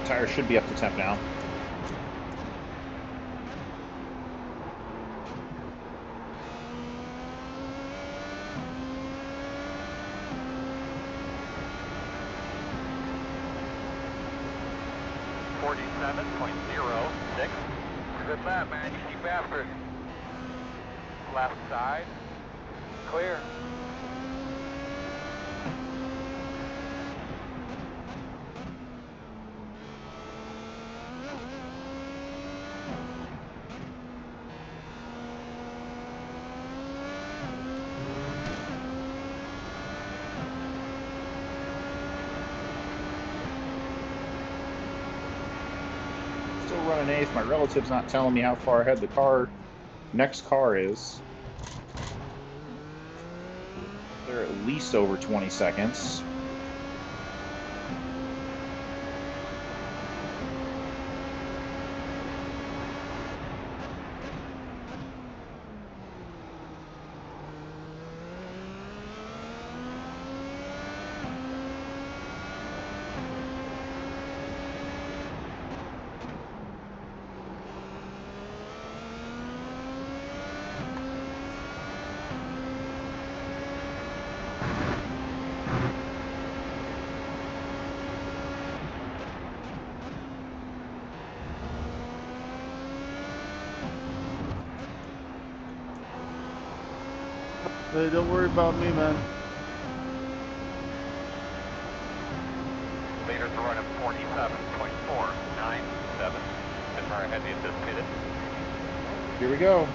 Tires should be up to temp now. .06. Good lap, man. You keep after it. Left side. Clear. Still running eighth. My relative's not telling me how far ahead the next car is. They're at least over 20 seconds. Hey, don't worry about me, man. Leaders are running 47.497. And far ahead the anticipated. Here we go.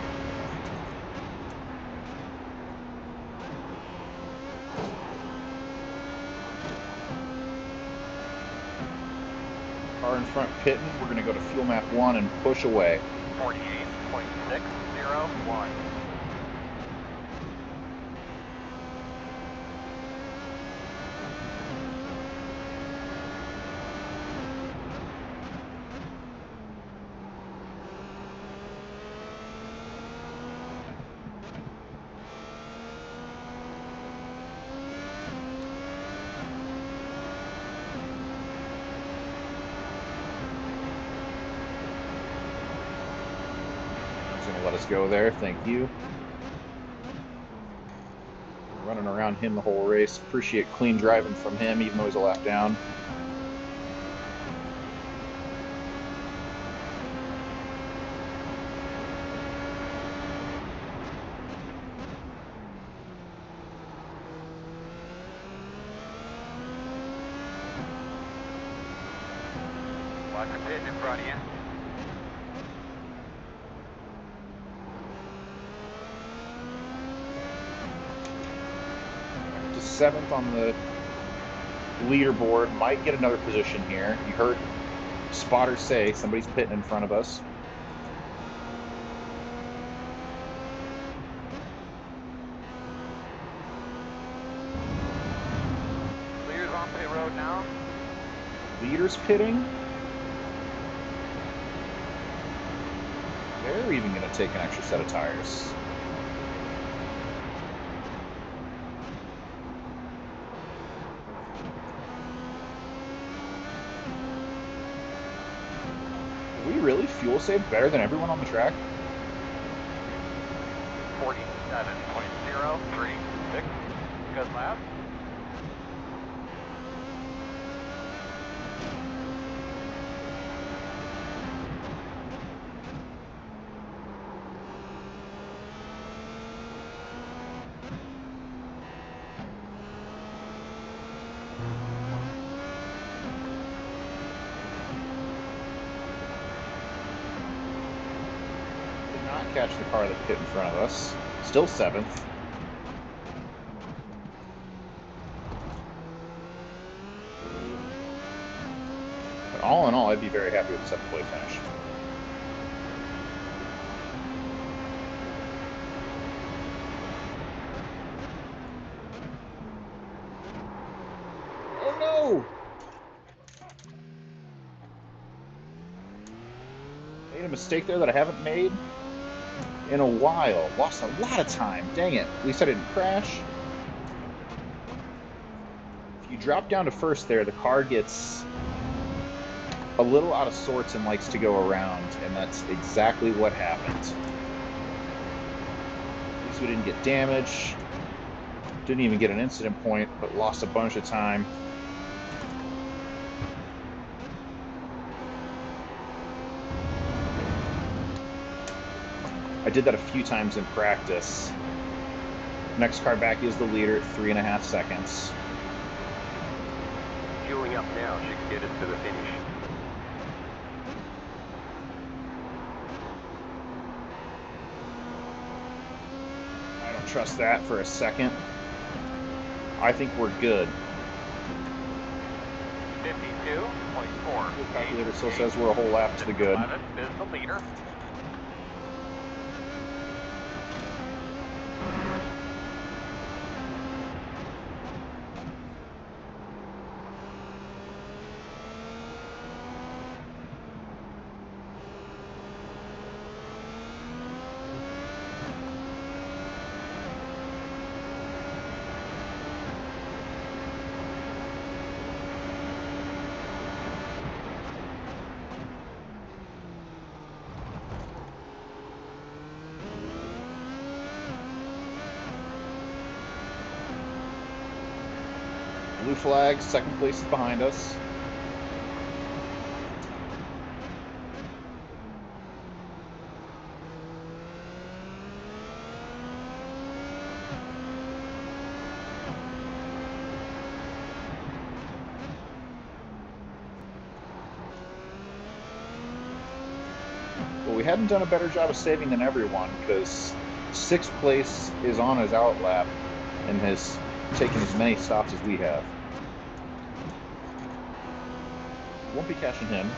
Car in front pitting. We're going to go to fuel map 1 and push away. 48.601. Let us go there. Thank you. Running around him the whole race. Appreciate clean driving from him, even though he's a lap down. Watch the pit in front of you. Seventh on the leaderboard, might get another position here. You heard spotter say somebody's pitting in front of us. Leaders on pit road now. Leaders pitting. They're even going to take an extra set of tires. really fuel save better than everyone on the track? 47.036. Good lap. Did not catch the car that hit in front of us. Still 7th. But all in all, I'd be very happy with the 7th place finish. Oh no! Made a mistake there that I haven't made in a while. Lost a lot of time. Dang it. At least I didn't crash. If you drop down to first there, the car gets a little out of sorts and likes to go around, and that's exactly what happened. At least we didn't get damage. Didn't even get an incident point, but lost a bunch of time. I did that a few times in practice. Next car back is the leader at 3.5 seconds. Fueling up now should get us to the finish. I don't trust that for a second. I think we're good. 52.4. The calculator still says we're a whole lap to the good. 11 is the leader. Blue flag, 2nd place is behind us. Well, we hadn't done a better job of saving than everyone, because 6th place is on his out lap and has taken as many stops as we have. Won't be catching him.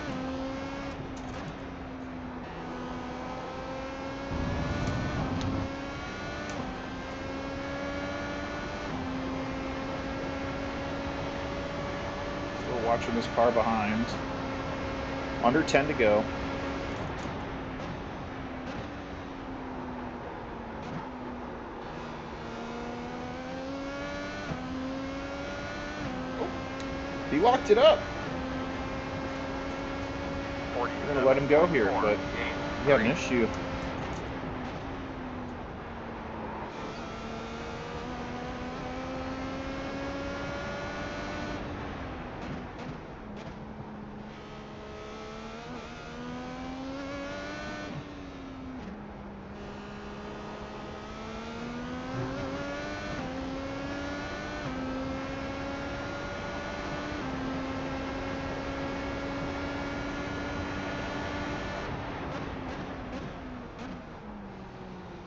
Still watching this car behind. Under 10 to go. Oh, he locked it up. We're going to let him go here, but we have an issue.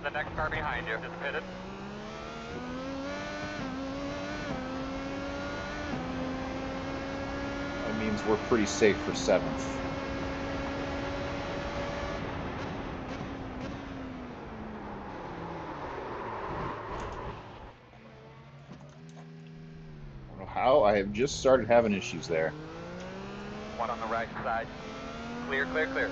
The next car behind you is pitted. That means we're pretty safe for 7th. I don't know how, I have just started having issues there. One on the right side. Clear, clear, clear.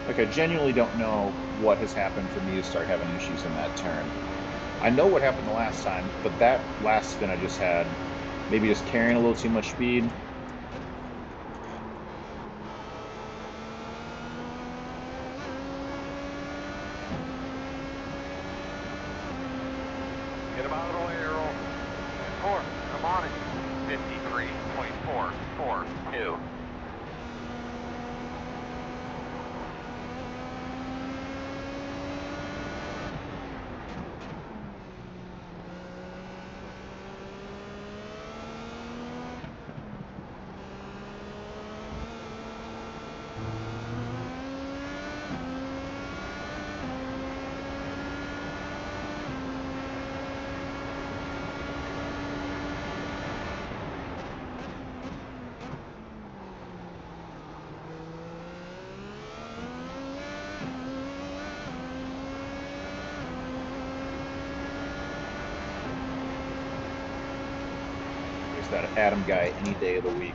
Like, I genuinely don't know what has happened for me to start having issues in that turn. I know what happened the last time, but that last spin I just had, maybe just carrying a little too much speed. Get him out of the way, Earl. 4, come on it. 53.442. That Adam guy any day of the week.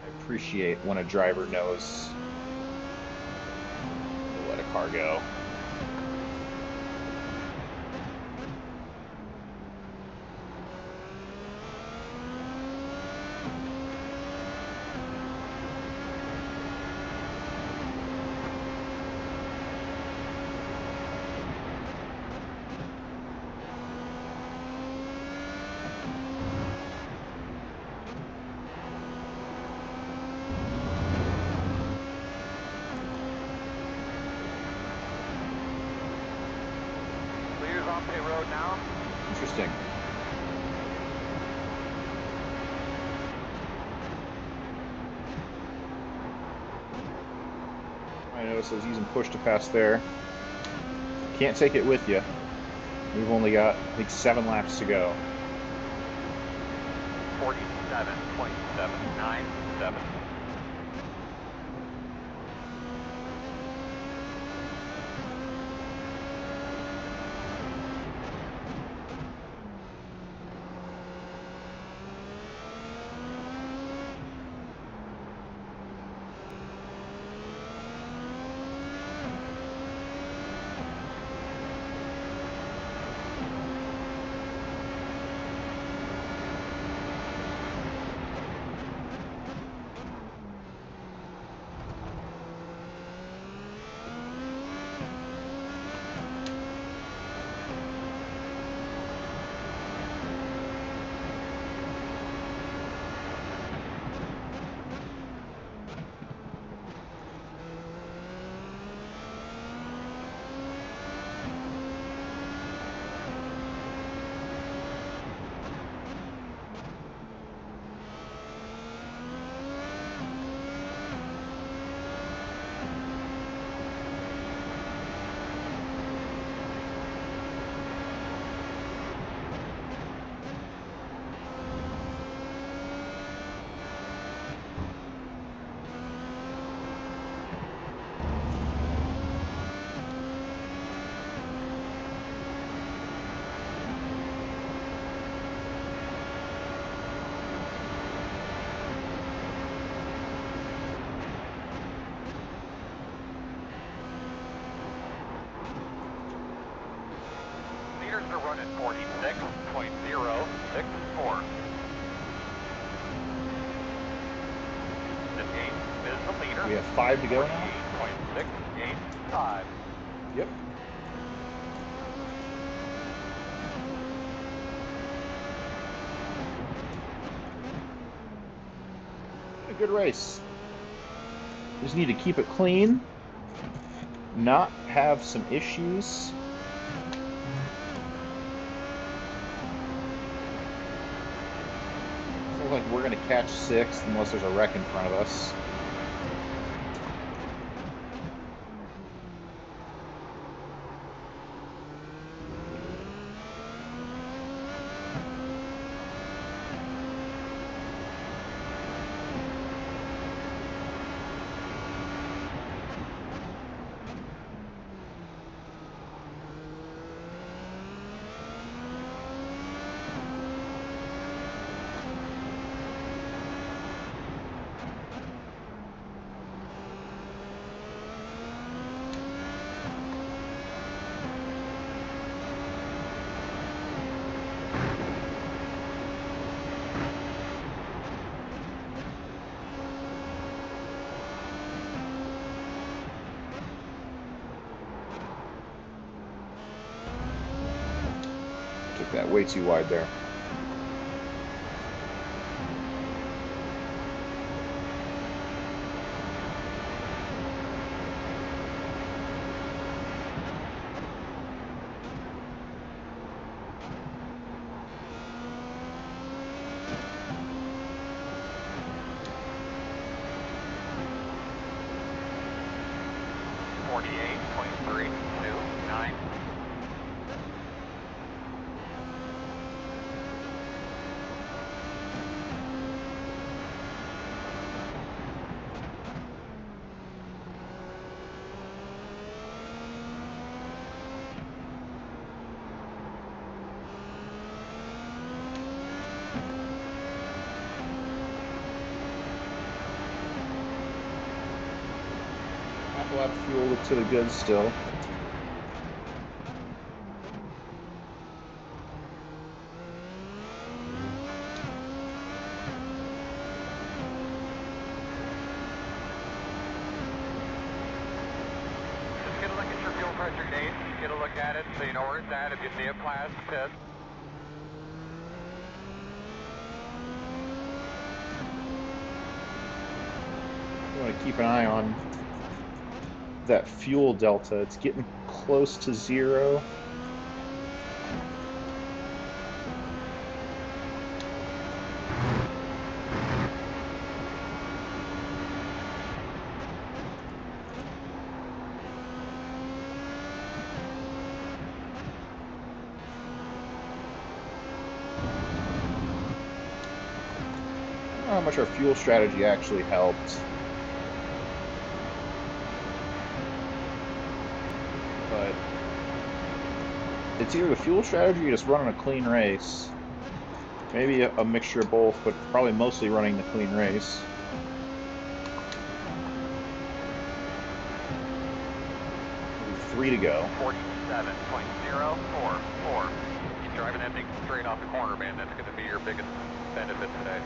I appreciate when a driver knows to let a car go. On pit road now. Interesting. I noticed I was using push to pass there. Can't take it with you. We've only got, I think, 7 laps to go. 47.797. Leaders are running 46.064. The team is the leader. We have 5 to go now. 48.685. Yep. A good race. Just need to keep it clean, not have some issues. Feels like we're going to catch 6th unless there's a wreck in front of us. way too wide there. Lap fuel look to the good still. Just get a look at your fuel pressure gauge. Get a look at it so you know where it's at. If you see it flash, test. You want to keep an eye on that fuel delta. It's getting close to 0. I don't know how much our fuel strategy actually helped. But it's either the fuel strategy or just running a clean race. Maybe a mixture of both, but probably mostly running the clean race. Maybe 3 to go. 47.044. Keep driving that thing straight off the corner, man. That's going to be your biggest benefit today.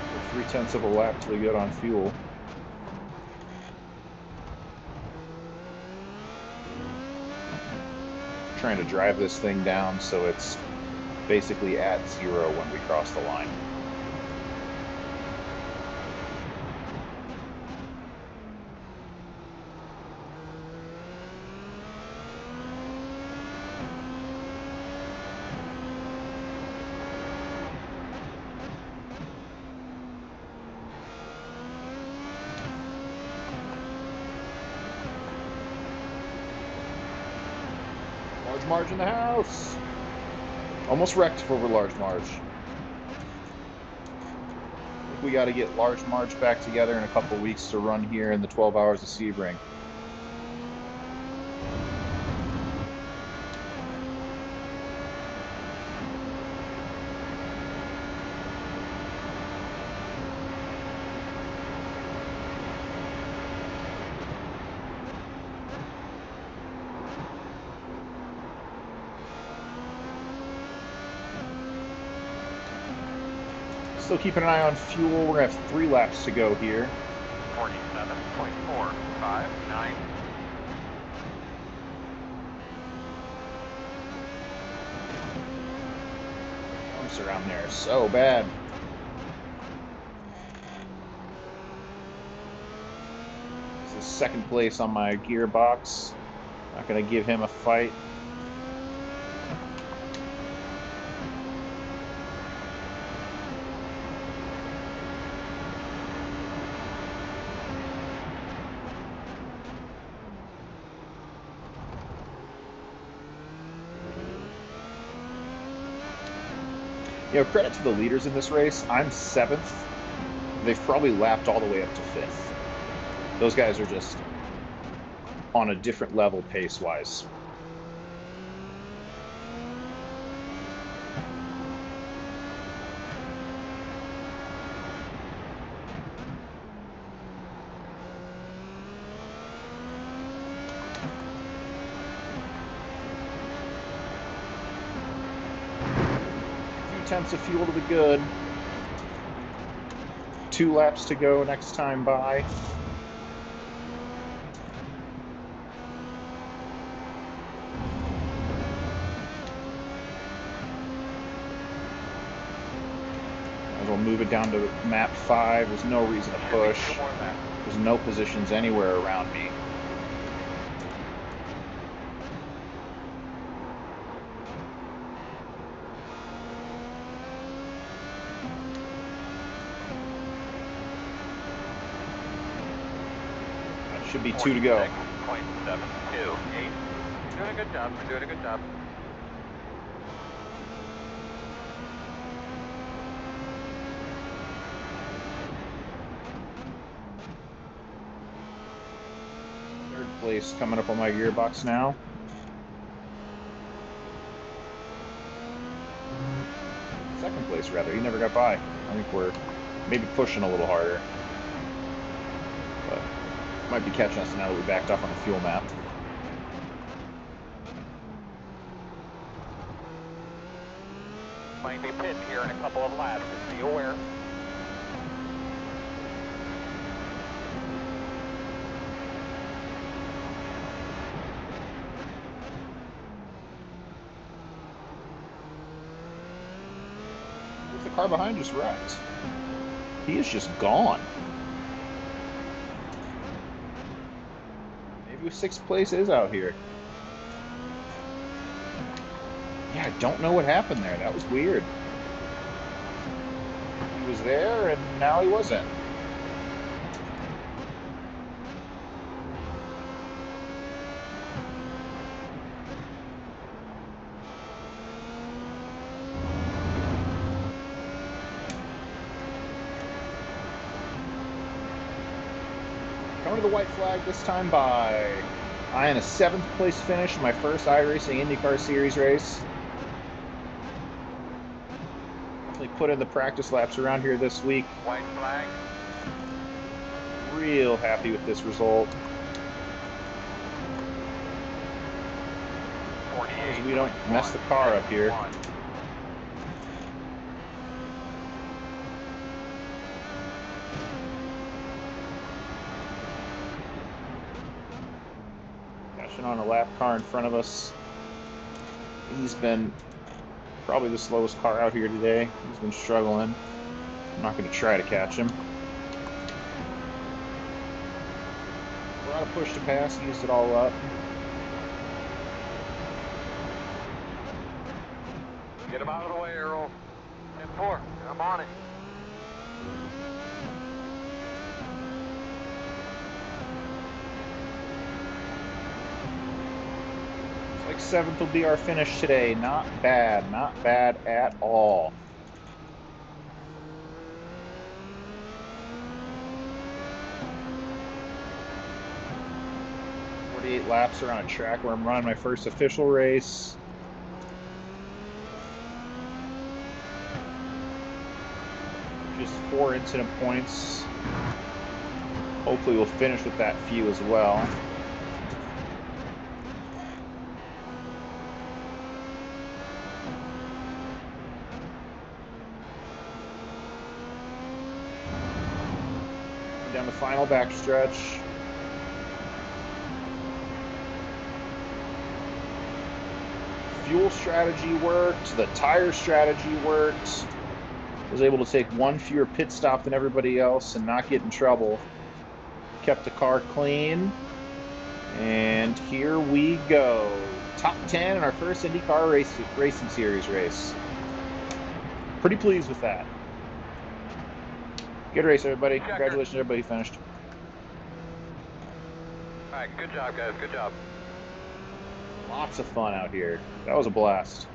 So 3/10 of a lap to the good on fuel. Trying to drive this thing down so it's basically at 0 when we cross the line. Large Marge in the house! Almost wrecked over Large Marge. I think we got to get Large Marge back together in a couple weeks to run here in the 12 hours of Sebring. Still keeping an eye on fuel. We're going to have 3 laps to go here. 47.459. Bumps around there so bad. This is 2nd place on my gearbox. Not going to give him a fight. You know, credit to the leaders in this race. I'm 7th. They've probably lapped all the way up to 5th. Those guys are just on a different level pace-wise. 3/10 of fuel to the good. 2 laps to go next time by. Might as well move it down to map 5. There's no reason to push. There's no positions anywhere around me. Should be 2 to go. 0.728. Doing a good job. We're doing a good job. Third place coming up on my gearbox now. Second place, rather. He never got by. I think we're maybe pushing a little harder. But might be catching us now that we backed off on the fuel map. Might be pitting here in a couple of laps. Just be aware. The car behind just wrecked. He is just gone. Maybe 6th place is out here. Yeah, I don't know what happened there. That was weird. He was there and now he wasn't. Coming to the white flag this time by. I am a 7th place finish in my first iRacing IndyCar Series race. Definitely put in the practice laps around here this week. White flag. Real happy with this result. 48. We don't mess the car up here. On a lap car in front of us. He's been probably the slowest car out here today. He's been struggling. I'm not going to try to catch him. A lot of push to pass. He used it all up. Get him out of the way, Earl. 10-4. I'm on it. Like 7th will be our finish today. Not bad. Not bad at all. "48 laps around a track where I'm running my first official race. Just 4 incident points. Hopefully we'll finish with that few as well. Down the final backstretch. Fuel strategy worked. The tire strategy worked. Was able to take 1 fewer pit stop than everybody else and not get in trouble. Kept the car clean. And here we go. Top 10 in our first IndyCar Racing Series race. Pretty pleased with that. Good race, everybody. Congratulations, everybody finished. All right, good job, guys. Good job. Lots of fun out here. That was a blast.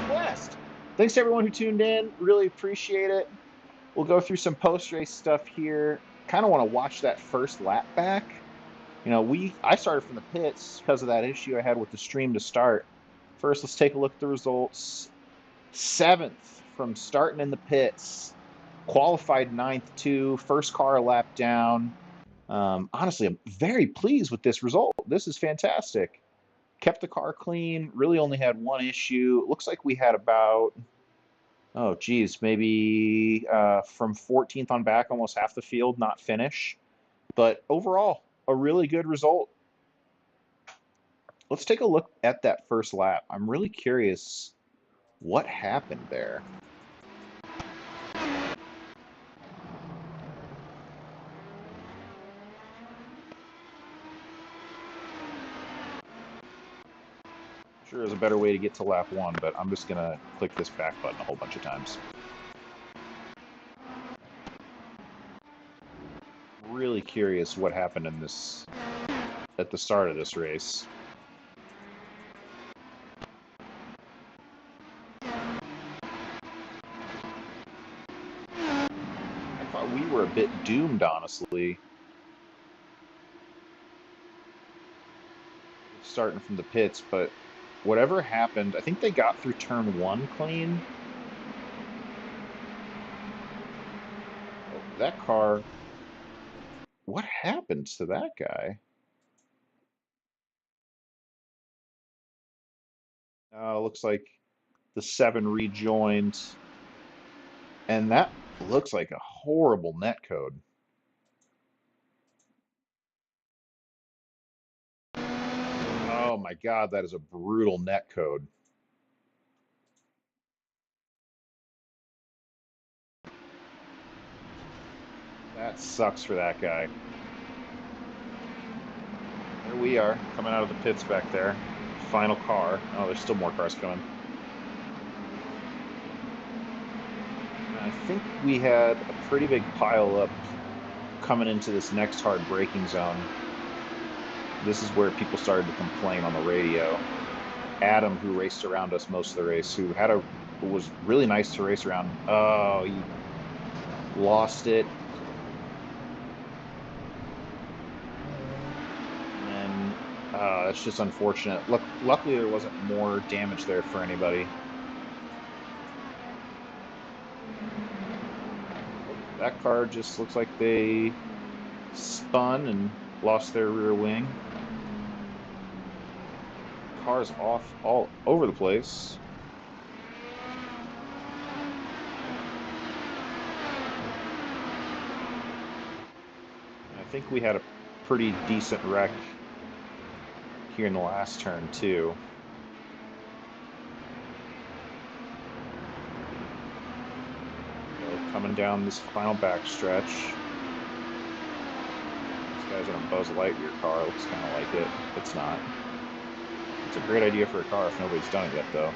Blast. Thanks to everyone who tuned in. Really appreciate it. We'll go through some post-race stuff here. Kind of want to watch that first lap back. You know, I started from the pits because of that issue I had with the stream to start. First, let's take a look at the results. 7th from starting in the pits. Qualified 9th too. First car a lap down. Honestly, I'm very pleased with this result. This is fantastic. Kept the car clean, really only had one issue. It looks like we had about, oh, geez, maybe from 14th on back, almost half the field not finish. But overall, a really good result. Let's take a look at that first lap. I'm really curious what happened there. Sure is a better way to get to lap 1, but I'm just going to click this back button a whole bunch of times. Really curious what happened in this at the start of this race. I thought we were a bit doomed, honestly. Starting from the pits, but whatever happened, I think they got through turn 1 clean. Oh, that car, what happened to that guy? Looks like the 7 rejoined, and that looks like a horrible netcode. Oh my God, that is a brutal netcode. That sucks for that guy. There we are, coming out of the pits back there. Final car. Oh, there's still more cars coming. I think we had a pretty big pile up coming into this next hard braking zone. This is where people started to complain on the radio. Adam, who raced around us most of the race, who was really nice to race around. Oh, he lost it. And that's just unfortunate. Luckily, there wasn't more damage there for anybody. That car just looks like they spun and lost their rear wing. Cars off all over the place. I think we had a pretty decent wreck here in the last turn too. So coming down this final backstretch. This guy's in a Buzz Lightyear car. Looks kind of like it. It's not. It's a great idea for a car if nobody's done it yet, though.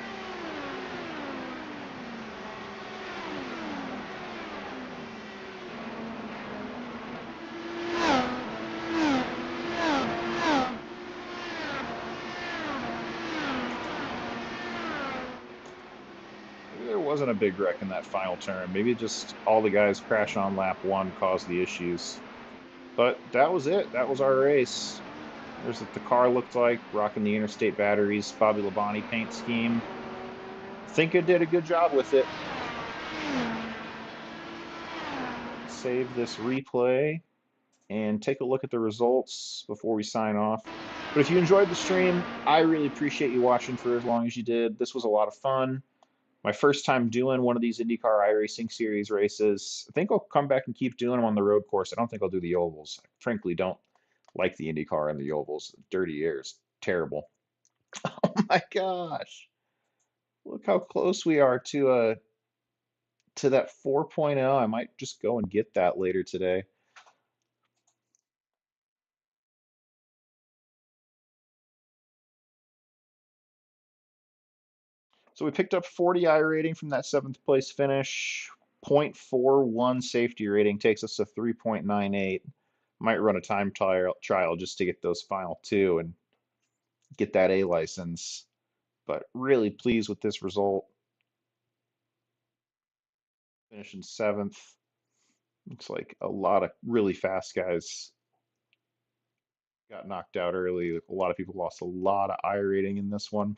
Maybe there wasn't a big wreck in that final turn. Maybe just all the guys crashing on lap 1 caused the issues. But that was it. That was our race. There's what the car looked like, rocking the Interstate Batteries Bobby Labonte paint scheme. Think it did a good job with it. Save this replay and take a look at the results before we sign off. But if you enjoyed the stream, I really appreciate you watching for as long as you did. This was a lot of fun. My first time doing one of these IndyCar iRacing Series races. I think I'll come back and keep doing them on the road course. I don't think I'll do the ovals. I frankly don't like the IndyCar and the ovals. Dirty air is terrible. Oh my gosh. Look how close we are to that 4.0. I might just go and get that later today. So we picked up 40 I rating from that 7th place finish. 0.41 safety rating takes us to 3.98. Might run a time trial just to get those final 2 and get that A license. But really pleased with this result. Finishing 7th. Looks like a lot of really fast guys got knocked out early. A lot of people lost a lot of I rating in this one.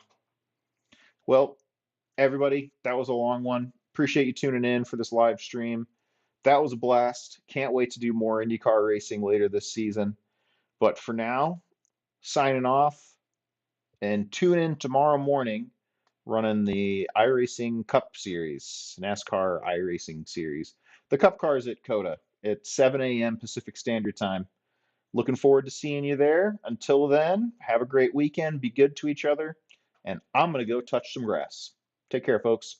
Well, everybody, that was a long one. Appreciate you tuning in for this live stream. that was a blast. Can't wait to do more IndyCar racing later this season. But for now, signing off, and tune in tomorrow morning running the iRacing Cup Series, NASCAR iRacing Series. The Cup car is at COTA at 7 a.m. Pacific Standard Time. Looking forward to seeing you there. Until then, have a great weekend. Be good to each other. And I'm going to go touch some grass. Take care, folks.